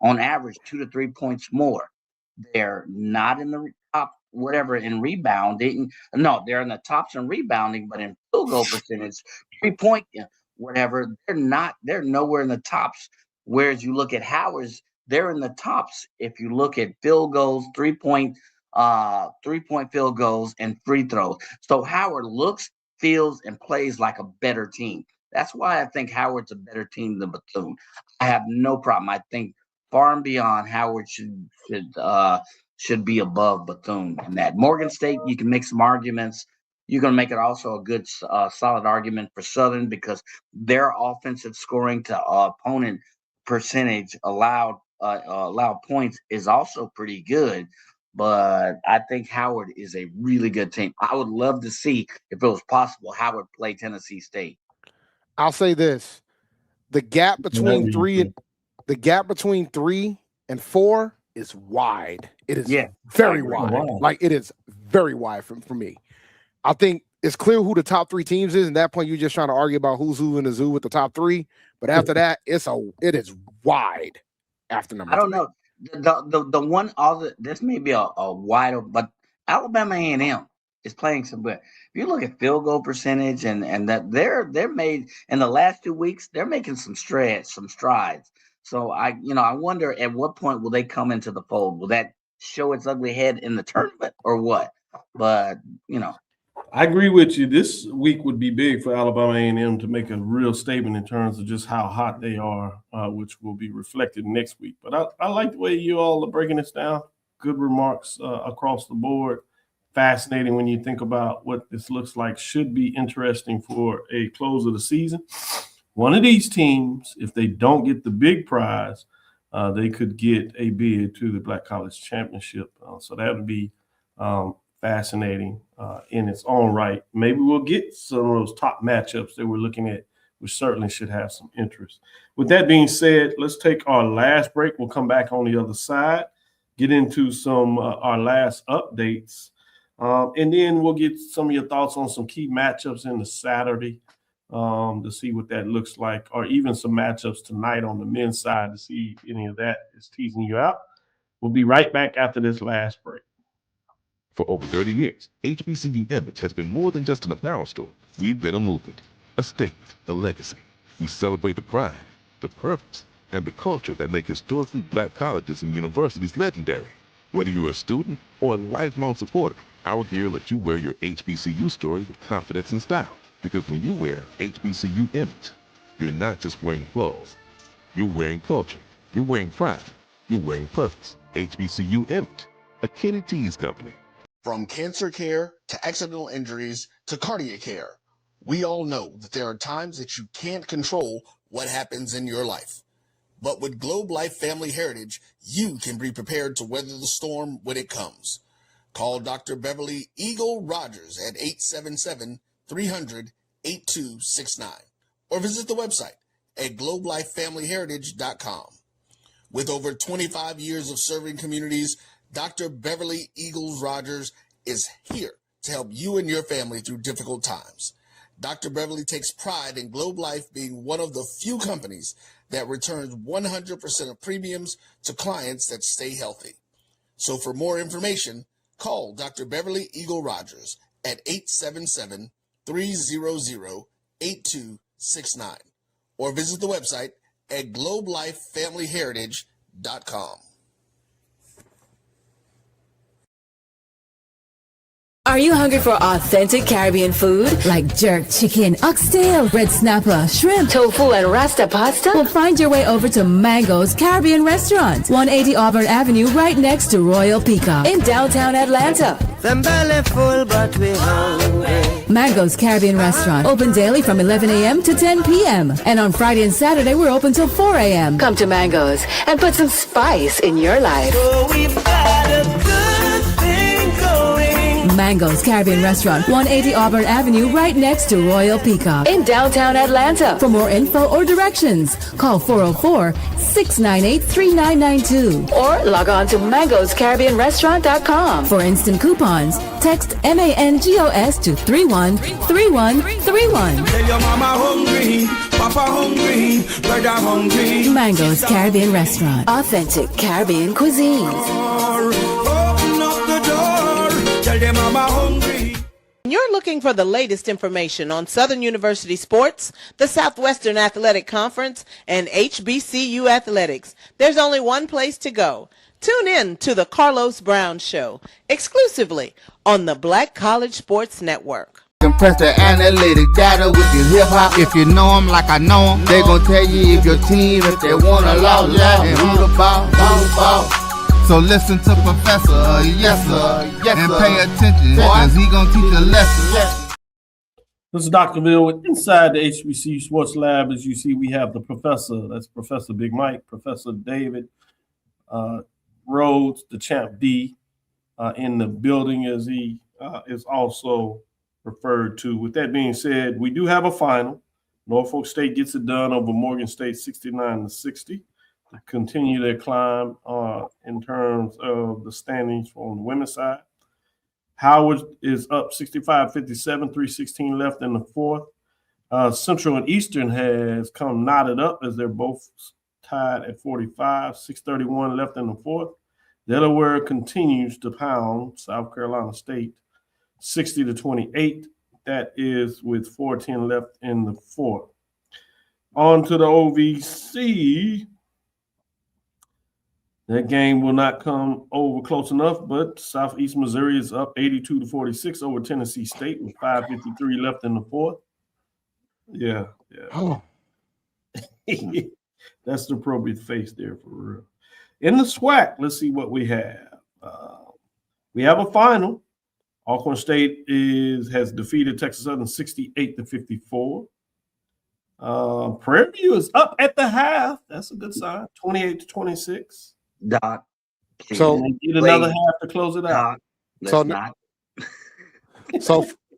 on average 2 to 3 points more. They're not in the top whatever in rebounding. No, they're in the tops in rebounding, but in field goal percentage, 3-point whatever, they're nowhere in the tops. Whereas you look at Howard's, they're in the tops if you look at field goals, 3-point field goals, and free throws. So Howard looks, feels, and plays like a better team. That's why I think Howard's a better team than Bethune. I have no problem. I think far and beyond, Howard should be above Bethune in that. Morgan State, you can make some arguments. You're going to make it also a good, solid argument for Southern because their offensive scoring to opponent percentage allowed points is also pretty good. But I think Howard is a really good team. I would love to see, if it was possible, Howard play Tennessee State. I'll say this: the gap between 3 and 4 is wide. It is very wide. Like it is very wide for me. I think it's clear who the top 3 teams is. At that point, you're just trying to argue about who's who in the zoo with the top 3. But after that, it is wide. After number, I don't know. The one this may be a wide, but Alabama A&M is playing some good. If you look at field goal percentage and that they're made in the last 2 weeks, they're making some strides. So I wonder at what point will they come into the fold? Will that show its ugly head in the tournament or what? But I agree with you. This week would be big for Alabama A&M to make a real statement in terms of just how hot they are, which will be reflected next week. But I like the way you all are breaking this down. Good remarks across the board. Fascinating when you think about what this looks like. Should be interesting for a close of the season. One of these teams, if they don't get the big prize, they could get a bid to the Black College Championship. So that would be fascinating in its own right. Maybe we'll get some of those top matchups that we're looking at, which certainly should have some interest. With that being said, let's take our last break. We'll come back on the other side, get into some our last updates, and then we'll get some of your thoughts on some key matchups in the Saturday to see what that looks like, or even some matchups tonight on the men's side to see if any of that is teasing you out. We'll be right back after this last break. For over 30 years, HBCU Image has been more than just an apparel store. We've been a movement, a statement, a legacy. We celebrate the pride, the purpose, and the culture that make historically black colleges and universities legendary. Whether you're a student or a lifelong supporter, our gear lets you wear your HBCU story with confidence and style. Because when you wear HBCU Image, you're not just wearing clothes. You're wearing culture. You're wearing pride. You're wearing purpose. HBCU Image, a Kenny T's company. From cancer care to accidental injuries to cardiac care, we all know that there are times that you can't control what happens in your life. But with Globe Life Family Heritage, you can be prepared to weather the storm when it comes. Call Dr. Beverly Eagle Rogers at 877-300-8269 or visit the website at globelifefamilyheritage.com. With over 25 years of serving communities, Dr. Beverly Eagles Rogers is here to help you and your family through difficult times. Dr. Beverly takes pride in Globe Life being one of the few companies that returns 100% of premiums to clients that stay healthy. So for more information, call Dr. Beverly Eagle Rogers at 877-300-8269 or visit the website at globelifefamilyheritage.com. Are you hungry for authentic Caribbean food like jerk chicken, oxtail, red snapper, shrimp, tofu, and rasta pasta? Well, find your way over to Mango's Caribbean Restaurant, 180 Auburn Avenue, right next to Royal Peacock in downtown Atlanta. Them belly full, but we hungry. Mango's Caribbean Restaurant, open daily from 11 a.m. to 10 p.m. And on Friday and Saturday, we're open till 4 a.m. Come to Mango's and put some spice in your life. So we've got a good thing going. Mango's Caribbean Restaurant, 180 Auburn Avenue, right next to Royal Peacock in downtown Atlanta. For more info or directions, call 404-698-3992 or log on to mangoscaribbeanrestaurant.com. For instant coupons, text MANGOS to 313131. Tell your mama hungry, papa hungry, brother hungry. Mango's Caribbean Restaurant, authentic Caribbean cuisines. Open up the door, tell them mama hungry. You're looking for the latest information on Southern University sports, the Southwestern Athletic Conference, and HBCU athletics. There's only one place to go. Tune in to the Carlos Brown Show, exclusively on the Black College Sports Network. Compress the analytic data with your hip hop. If you know them like I know them, they gon' tell you if your team, if they wanna lose, and who the ball. So listen to Professor, yes sir, and pay attention, cause he gon' teach a lesson. This is Dr. Cavil with Inside the HBCU Sports Lab. As you see, we have the professor, that's Professor Big Mike, Professor David Rhodes, the Champ D, in the building as he is also referred to. With that being said, we do have a final. Norfolk State gets it done over Morgan State 69-60 to continue their climb in terms of the standings on the women's side. Howard is up 65-57, 3:16 left in the fourth. Central and Eastern has come knotted up as they're both tied at 45, 6:31 left in the fourth. Delaware continues to pound South Carolina State 60-28. That is with 4:10 left in the fourth. On to the OVC. That game will not come over close enough, but Southeast Missouri is up 82-46 over Tennessee State with 5:53 left in the fourth. Yeah. Oh. That's the appropriate face there for real. In the SWAC, let's see what we have. We have a final. Alcorn State has defeated Texas Southern 68-54. Prairie View is up at the half. That's a good sign. 28-26. Doc. So they get another half to close it out. So my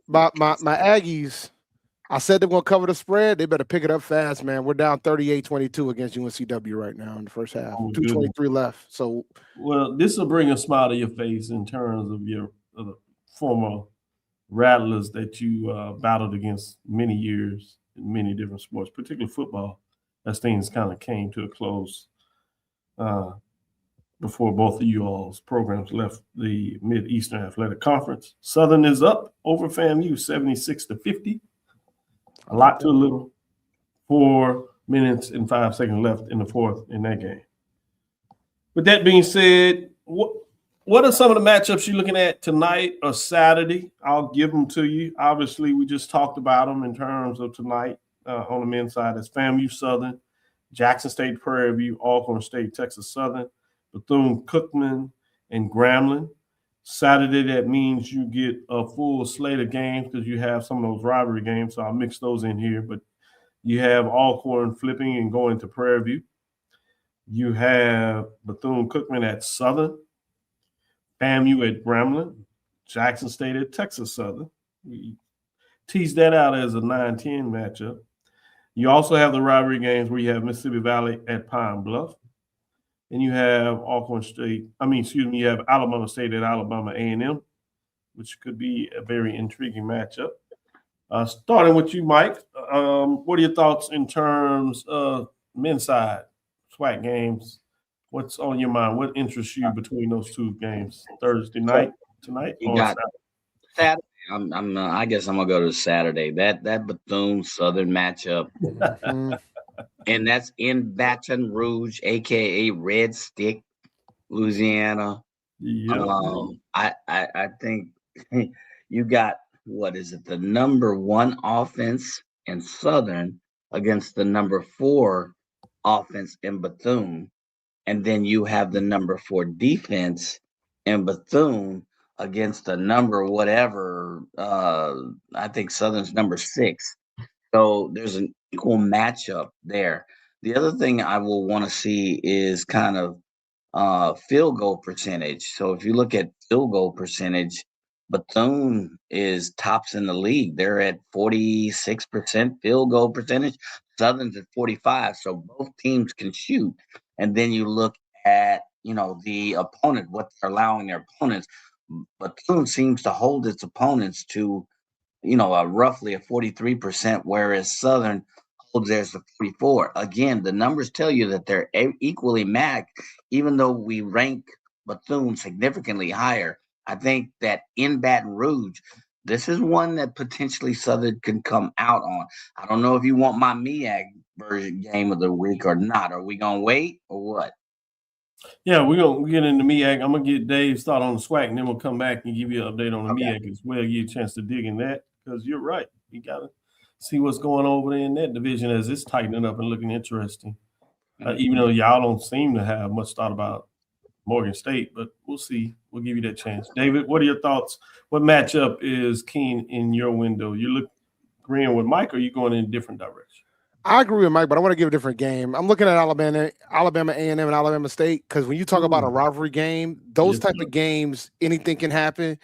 Aggies, I said they're gonna cover the spread. They better pick it up fast, man. We're down 38-22 against UNCW right now in the first half. 2:23 left. So well, this will bring a smile to your face in terms of your former Rattlers that you battled against many years. in many different sports, particularly football, as things kind of came to a close before both of you all's programs left the Mid-Eastern Athletic Conference. Southern is up over FAMU 76-50. A lot to a little. 4 minutes and 5 seconds left in the fourth in that game. With that being said, what are some of the matchups you're looking at tonight or Saturday? I'll give them to you. Obviously, we just talked about them in terms of tonight on the men's side. It's FAMU Southern, Jackson State Prairie View, Alcorn State, Texas Southern, Bethune-Cookman, and Grambling. Saturday, that means you get a full slate of games because you have some of those rivalry games, so I'll mix those in here. But you have Alcorn flipping and going to Prairie View. You have Bethune-Cookman at Southern, FAMU at Grambling, Jackson State at Texas Southern. We tease that out as a 9-10 matchup. You also have the rivalry games where you have Mississippi Valley at Pine Bluff. And you have you have Alabama State at Alabama A&M, which could be a very intriguing matchup. Starting with you, Mike, what are your thoughts in terms of men's side SWAC games? What's on your mind? What interests you between those two games? Thursday night tonight You or got Saturday? Saturday. I guess I'm gonna go to Saturday. That Bethune Southern matchup, and that's in Baton Rouge, aka Red Stick, Louisiana. Yep. I think you got, what is it, the number 1 offense in Southern against the number 4 offense in Bethune. And then you have the number 4 defense in Bethune against the number whatever. I think Southern's number 6. So there's an equal matchup there. The other thing I will want to see is kind of field goal percentage. So if you look at field goal percentage, Bethune is tops in the league. They're at 46% field goal percentage. Southern's at 45%. So both teams can shoot. And then you look at, the opponent, what they're allowing their opponents. Bethune seems to hold its opponents to, roughly a 43%, whereas Southern holds theirs to 44%. Again, the numbers tell you that they're equally matched, even though we rank Bethune significantly higher. I think that in Baton Rouge, this is one that potentially Southern can come out on. I don't know if you want my MEAC version game of the week or not. Are we going to wait or what? Yeah, we're going to get into MEAC. I'm going to get Dave start on the SWAC, and then we'll come back and give you an update on the MEAC as well. Give you a chance to dig in that because you're right. You got to see what's going on over there in that division as it's tightening up and looking interesting. Even though y'all don't seem to have much thought about Morgan State, but we'll see. We'll give you that chance. David, what are your thoughts? What matchup is keen in your window? You agreeing with Mike, or are you going in a different direction? I agree with Mike, but I want to give a different game. I'm looking at Alabama A&M, and Alabama State, because when you talk about a rivalry game, those type of games, anything can happen,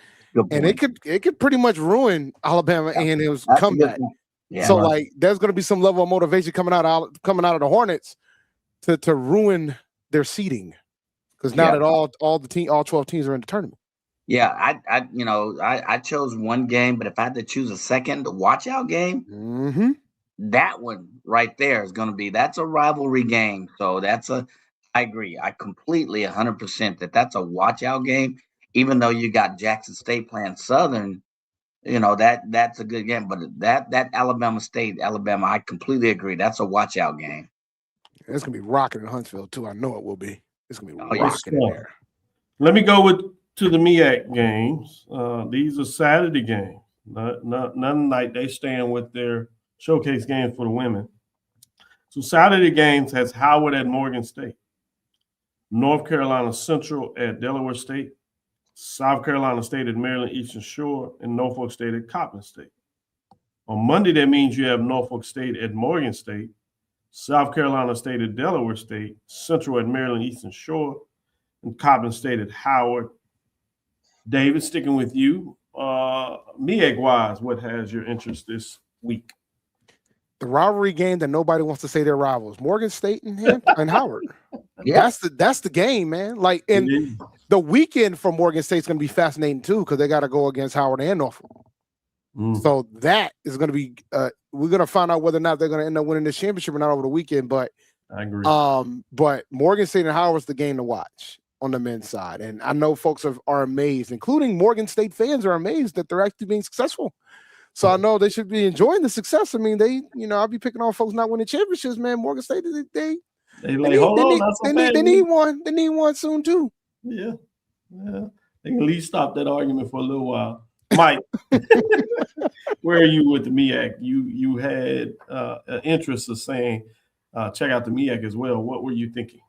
and it could pretty much ruin Alabama A&M's comeback. Yeah, so there's going to be some level of motivation coming out of the Hornets to ruin their seeding. Because now that all 12 teams are in the tournament. Yeah, I chose one game, but if I had to choose a second watch out game, that one right there is going to be, that's a rivalry game. So I agree. I completely 100% that's a watch out game. Even though you got Jackson State playing Southern, that's a good game. But that Alabama State, I completely agree. That's a watch out game. It's going to be rocking in Huntsville too. I know it will be. It's going to be rocking in there. Let me go to the MEAC games. These are Saturday games. None night. They stand with their showcase games for the women. So Saturday games has Howard at Morgan State, North Carolina Central at Delaware State, South Carolina State at Maryland Eastern Shore, and Norfolk State at Coppin State. On Monday, that means you have Norfolk State at Morgan State, South Carolina State at Delaware State, Central at Maryland Eastern Shore, and Coppin State at Howard. David, sticking with you, MEAC-wise, what has your interest this week? The rivalry game that nobody wants to say they're rivals. Morgan State and Howard. Yeah. That's the game, man. And the weekend for Morgan State's going to be fascinating too because they got to go against Howard and Norfolk. So that is going to be we're going to find out whether or not they're going to end up winning this championship or not over the weekend. But I agree. But Morgan State and Howard's the game to watch on the men's side, and I know folks are amazed, including Morgan State fans are amazed that they're actually being successful. So I know they should be enjoying the success. I mean, I'll be picking on folks not winning championships, man. Morgan State, they need one. They need one soon too. Yeah. They can at least stop that argument for a little while. Mike, where are you with the MEAC? You had an interest of saying check out the MEAC as well. What were you thinking?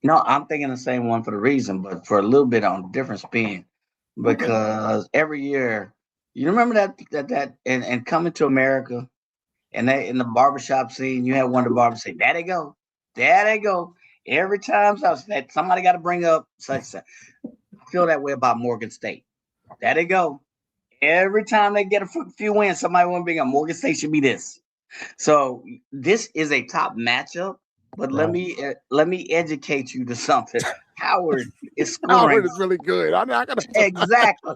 No, I'm thinking the same one for the reason, but for a little bit on different spin. Because every year, you remember that and coming to America, and they in the barbershop scene, you had one of the barbers say, "There they go, there they go." Every time somebody got to bring up such. I feel that way about Morgan State. There they go. Every time they get a few wins, somebody want to bring up Morgan State should be this. So this is a top matchup. But let me educate you to something. Howard is scoring. Howard is really good. I'm not gonna exactly.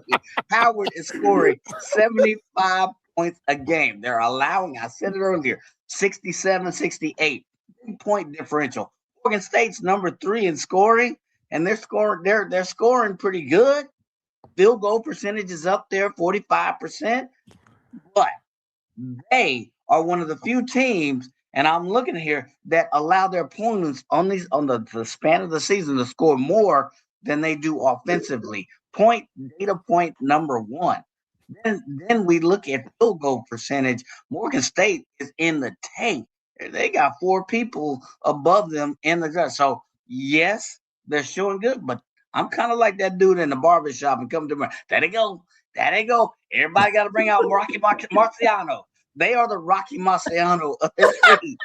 Howard is scoring 75 points a game. They're allowing, I said it earlier, 67, 68 point differential. Morgan State's number 3 in scoring, and they're scoring pretty good. Field goal percentage is up there, 45%. But they are one of the few teams. And I'm looking here that allow their opponents on the span of the season to score more than they do offensively. Data point number 1. Then we look at field goal percentage. Morgan State is in the tank. They got 4 people above them in the draft. So yes, they're showing good, but I'm kind of like that dude in the barbershop and come to me. There they go. Everybody got to bring out Rocky Marciano. They are the Rocky Marciano of this league.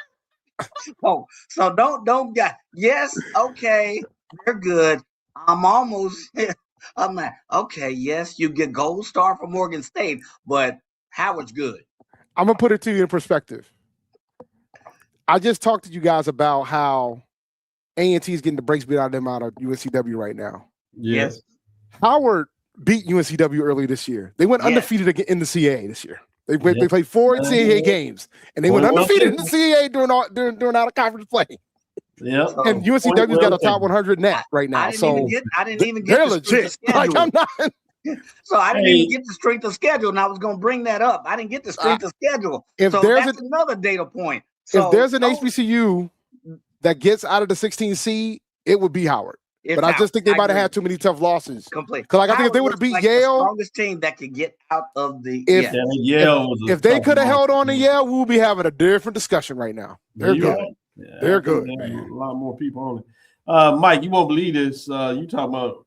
So don't get yes, okay, they're good. I'm like, okay, yes, you get gold star for Morgan State, but Howard's good. I'm gonna put it to you in perspective. I just talked to you guys about how A&T is getting the brakes beat out of them out of UNCW right now. Yes. Howard beat UNCW early this year. They went undefeated in the CAA this year. They played 4 CAA games, and they went undefeated in the CAA during out of conference play. Yeah, and UNCW's got a top 100 net right now. I didn't even get they're the legit. Like I'm not. So I didn't even get the strength of schedule, and I was going to bring that up. I didn't get the strength of schedule. So that's another data point. So if there's an HBCU that gets out of the 16 seed, it would be Howard. But I just think they might have had too many tough losses. Completely. Because I think if they would have beat Yale, the strongest team that could get out of the if they could have held on to Yale, we'll be having a different discussion right now. They're good. Yeah, they're good. A lot more people on it. Mike, you won't believe this. You talking about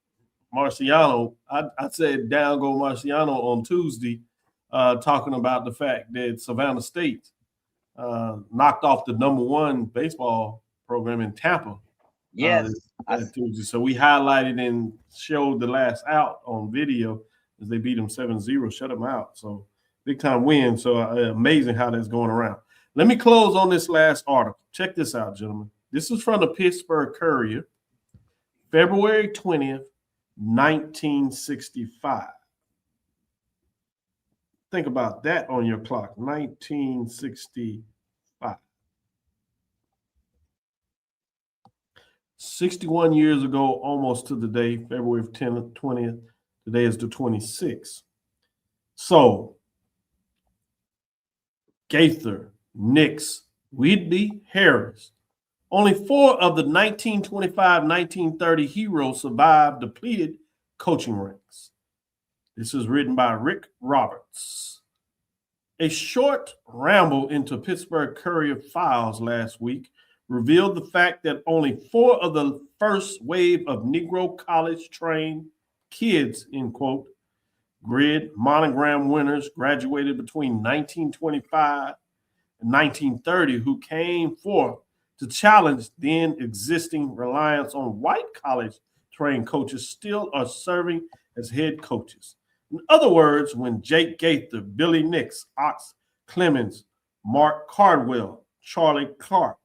Marciano? I said down go Marciano on Tuesday, talking about the fact that Savannah State knocked off the #1 baseball program in Tampa. Yes. So we highlighted and showed the last out on video as they beat them 7-0, shut them out. So big time win. So amazing how that's going around. Let me close on this last article. Check this out, gentlemen. This is from the Pittsburgh Courier, February 20th, 1965. Think about that on your clock, 1965. 61 years ago, almost to the day, February 10th, 20th. Today is the 26th. So, Gaither, Nix, Whitby, Harris. Only 4 of the 1925-1930 heroes survived depleted coaching ranks. This is written by Rick Roberts. A short ramble into Pittsburgh Courier files last week revealed the fact that only 4 of the first wave of Negro college-trained kids, in quote, grid monogram winners graduated between 1925 and 1930 who came forth to challenge then existing reliance on white college-trained coaches still are serving as head coaches. In other words, when Jake Gaither, Billy Nix, Ox Clemens, Mark Cardwell, Charlie Clark,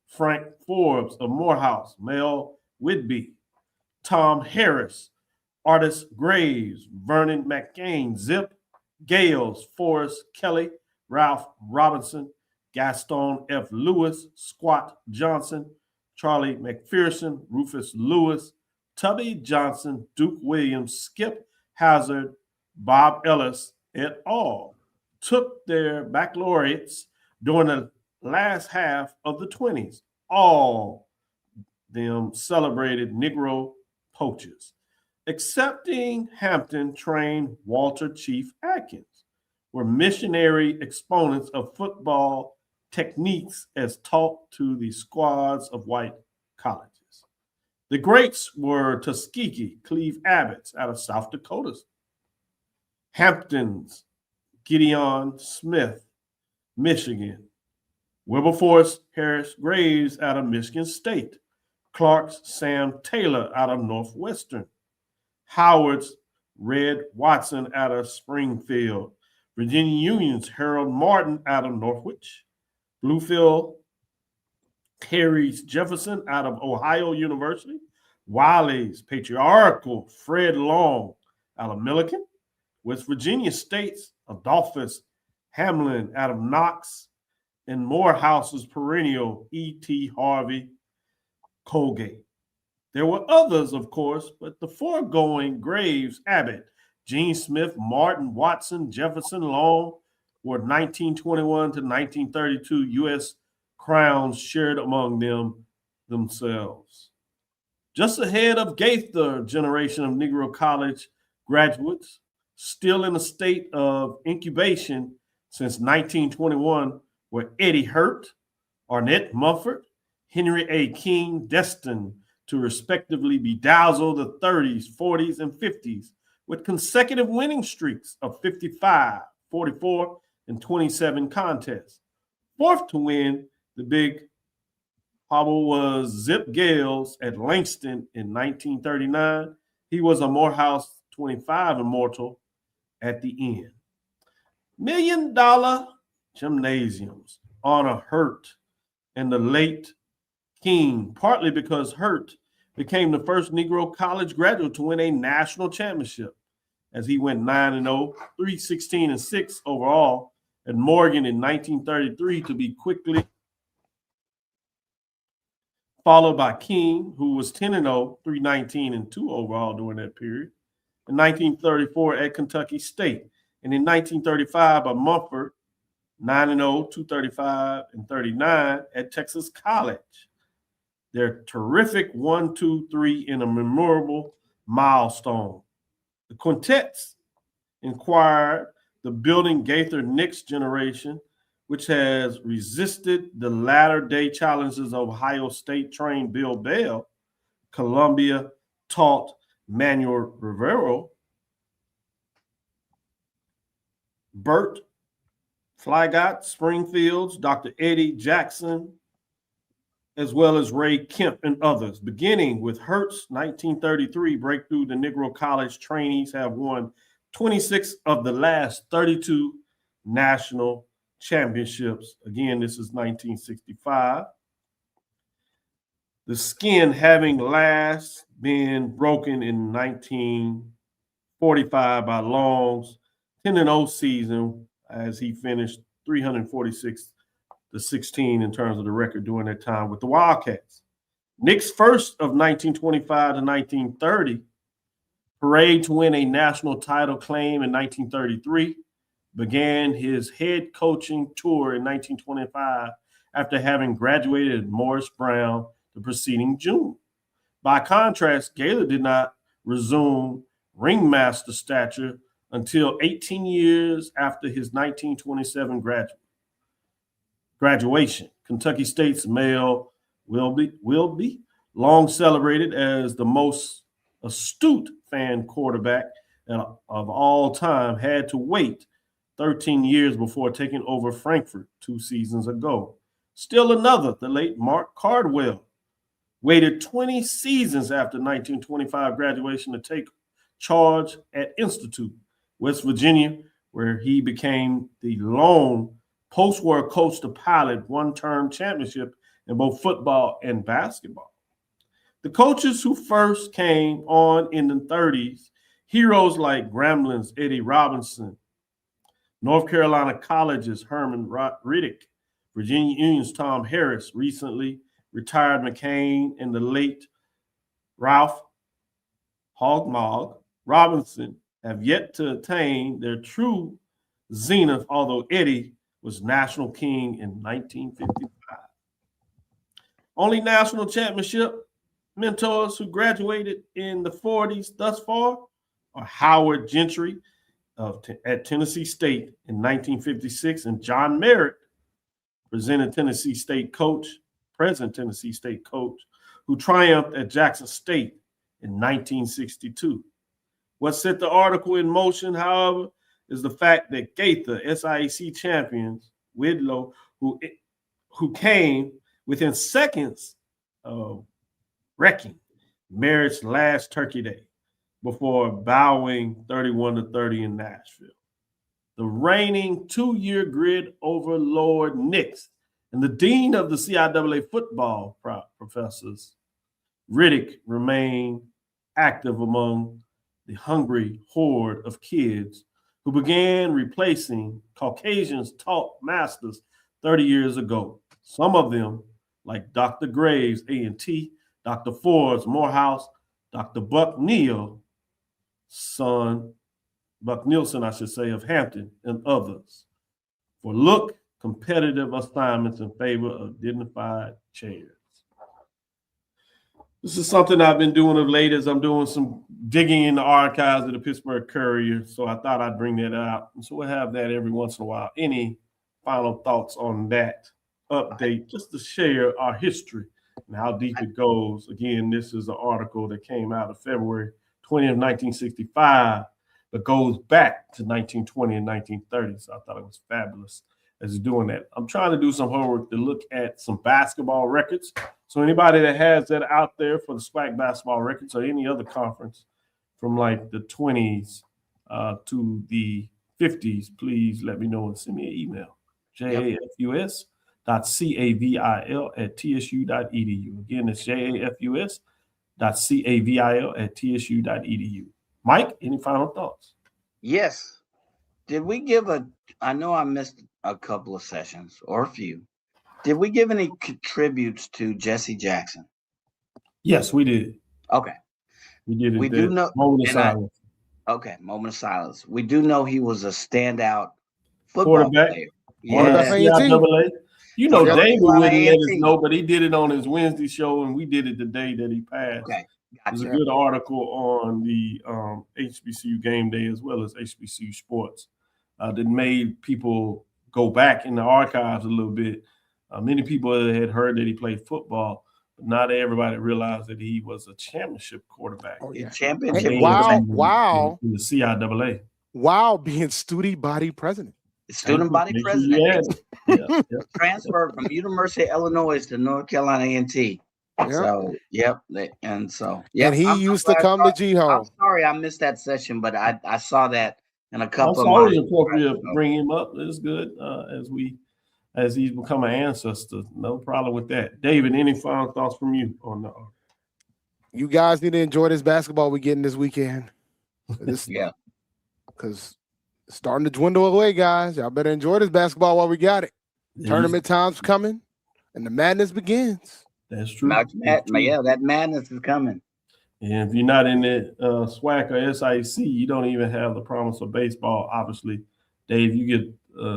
Frank Forbes of Morehouse, Mel Whitby, Tom Harris, Artis Graves, Vernon McCain, Zip Gales, Forrest Kelly, Ralph Robinson, Gaston F. Lewis, Squat Johnson, Charlie McPherson, Rufus Lewis, Tubby Johnson, Duke Williams, Skip Hazard, Bob Ellis, et al. Took their baccalaureates during the last half of the 20s. All them celebrated Negro poachers. Accepting Hampton trained Walter Chief Atkins were missionary exponents of football techniques as taught to the squads of white colleges. The greats were Tuskegee, Cleve Abbott's out of South Dakota, Hampton's Gideon Smith, Michigan, Wilberforce Harris Graves out of Michigan State, Clark's Sam Taylor out of Northwestern, Howard's Red Watson out of Springfield, Virginia Union's Harold Martin out of Norwich, Bluefield Harry's Jefferson out of Ohio University, Wiley's Patriarchal Fred Long out of Milliken, West Virginia State's Adolphus Hamlin out of Knox, and Morehouse's perennial E.T. Harvey Colgate. There were others, of course, but the foregoing Graves, Abbott, Gene Smith, Martin, Watson, Jefferson, Long were 1921 to 1932 U.S. crowns shared among themselves. Just ahead of Gaither generation of Negro College graduates, still in a state of incubation since 1921, were Eddie Hurt, Arnett Mumford, Henry A. King, destined to respectively bedazzle the 30s, 40s, and 50s with consecutive winning streaks of 55, 44, and 27 contests. Fourth to win the big hobble was Zip Gales at Langston in 1939. He was a Morehouse 25 immortal at the end. $1 Million gymnasiums honor Hurt and the late King, partly because Hurt became the first Negro college graduate to win a national championship, as he went 9-0, 3-16-6 overall at Morgan in 1933, to be quickly followed by King, who was 10-0, 3-19-2 overall during that period, in 1934 at Kentucky State, and in 1935 by Mumford, 9-0, 235-39 at Texas College. Their terrific 1-2-3 in a memorable milestone. The quintets inquired the building Gaither Knicks generation, which has resisted the latter-day challenges of Ohio State trained Bill Bell, Columbia taught Manuel Rivero, Burt Flygott, Springfield's Dr. Eddie Jackson, as well as Ray Kemp and others. Beginning with Hurt's 1933 breakthrough, the Negro College trainees have won 26 of the last 32 national championships. Again, this is 1965. The skin having last been broken in 1945 by Long's 10-0 season, as he finished 346-16 in terms of the record during that time with the Wildcats. Nick's first of 1925 to 1930 parade to win a national title claim in 1933, began his head coaching tour in 1925 after having graduated at Morris Brown the preceding June. By contrast, Gaylor did not resume ringmaster stature until 18 years after his 1927 graduation. Kentucky State's male Wilby, long celebrated as the most astute fan quarterback of all time, had to wait 13 years before taking over Frankfurt 2 seasons ago. Still another, the late Mark Cardwell, waited 20 seasons after 1925 graduation to take charge at Institute, West Virginia, where he became the lone post-war coach to pilot one-term championship in both football and basketball. The coaches who first came on in the 30s, heroes like Gramblin's Eddie Robinson, North Carolina College's Herman Riddick, Virginia Union's Tom Harris recently retired McCain, and the late Ralph Hogmog Robinson have yet to attain their true zenith, although Eddie was national king in 1955. Only national championship mentors who graduated in the 40s thus far are Howard Gentry at Tennessee State in 1956, and John Merritt, present Tennessee State coach, who triumphed at Jackson State in 1962. What set the article in motion, however, is the fact that Gaither, SIAC champions, Widlow, who came within seconds of wrecking Merritt's last Turkey Day before bowing 31-30 in Nashville. The reigning two-year grid overlord Knicks and the dean of the CIAA football professors, Riddick, remain active among the hungry horde of kids who began replacing Caucasians taught masters 30 years ago. Some of them, like Dr. Graves, A&T, Dr. Forbes, Morehouse, Dr. Buck Nielsen, I should say, of Hampton, and others, for look competitive assignments in favor of dignified chairs. This is something I've been doing of late as I'm doing some digging in the archives of the Pittsburgh Courier, so I thought I'd bring that out. And so we'll have that every once in a while. Any final thoughts on that update, just to share our history and how deep it goes? Again, this is an article that came out of February 20th, 1965, but goes back to 1920 and 1930. So I thought it was fabulous as he's doing that. I'm trying to do some homework to look at some basketball records. So anybody that has that out there for the SWAC basketball records or any other conference from like the 20s to the 50s, please let me know and send me an email. jafus.cavil@tsu.edu. Again, it's jafus.cavil@tsu.edu. Mike, any final thoughts? Yes. Did we give I know I missed a couple of sessions or a few. Did we give any tributes to Jesse Jackson? Yes, we did. Okay. We did it. We do know. Moment of silence. Okay, moment of silence. We do know he was a standout football Quarterback. player. CIAA. You know, David wouldn't let us A&T. know, but he did it on his Wednesday show, and we did it the day that he passed. Okay, There's a good article on the HBCU Game Day as well as HBCU Sports that made people go back in the archives a little bit. Many people had heard that he played football, but not everybody realized that he was a championship quarterback. Oh, yeah. Championship. In the CIAA. Wow, being student body president. Student body president. Transferred from University of Illinois to North Carolina A&T. So, and he used to come to G-Hole. I'm sorry I missed that session, but I saw that in a couple of always appropriate to bring him up. It's good as he's become an ancestor. No problem with that. David, any final thoughts from you on that? You guys need to enjoy this basketball we're getting this weekend. Because it's starting to dwindle away, guys. Y'all better enjoy this basketball while we got it. Tournament time's coming, and the madness begins. That's true. That madness is coming. And if you're not in the SWAC or SIC, you don't even have the promise of baseball. Obviously, Dave, you get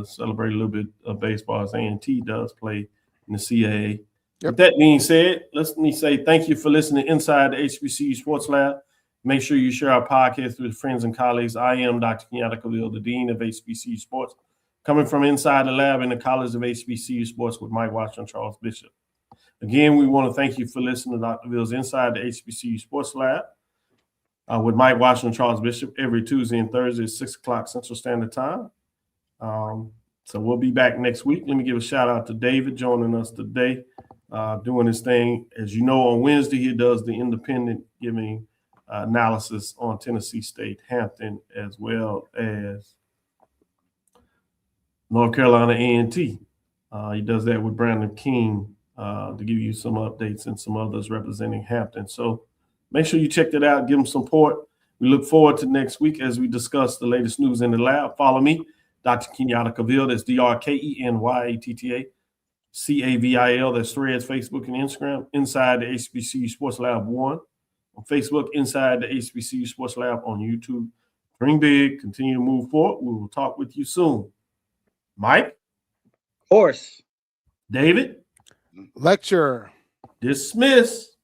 celebrate a little bit of baseball as A&T does play in the CAA. With that being said, let me say thank you for listening inside the HBCU Sports Lab. Make sure you share our podcast with friends and colleagues. I am Dr. Kenyatta Cavil, the Dean of HBCU Sports, coming from inside the lab in the College of HBCU Sports with Mike Watson and Charles Bishop. Again, we want to thank you for listening to Dr. Ville's Inside the HBCU Sports Lab with Mike Watson and Charles Bishop every Tuesday and Thursday at 6 o'clock Central Standard Time. So we'll be back next week. Let me give a shout out to David joining us today, doing his thing. As you know, on Wednesday, he does the independent giving analysis on Tennessee State, Hampton, as well as North Carolina A&T. He does that with Brandon King to give you some updates and some others representing Hampton. So make sure you check that out, give them support. We look forward to next week as we discuss the latest news in the lab. Follow me, Dr. Kenyatta Cavil. That's DrKenyatta Cavil. That's Threads, Facebook, and Instagram. Inside the HBCU Sports Lab 1 on Facebook. Inside the HBCU Sports Lab on YouTube. Dream big. Continue to move forward. We will talk with you soon. Mike? Of course. David? Lecture. Dismiss.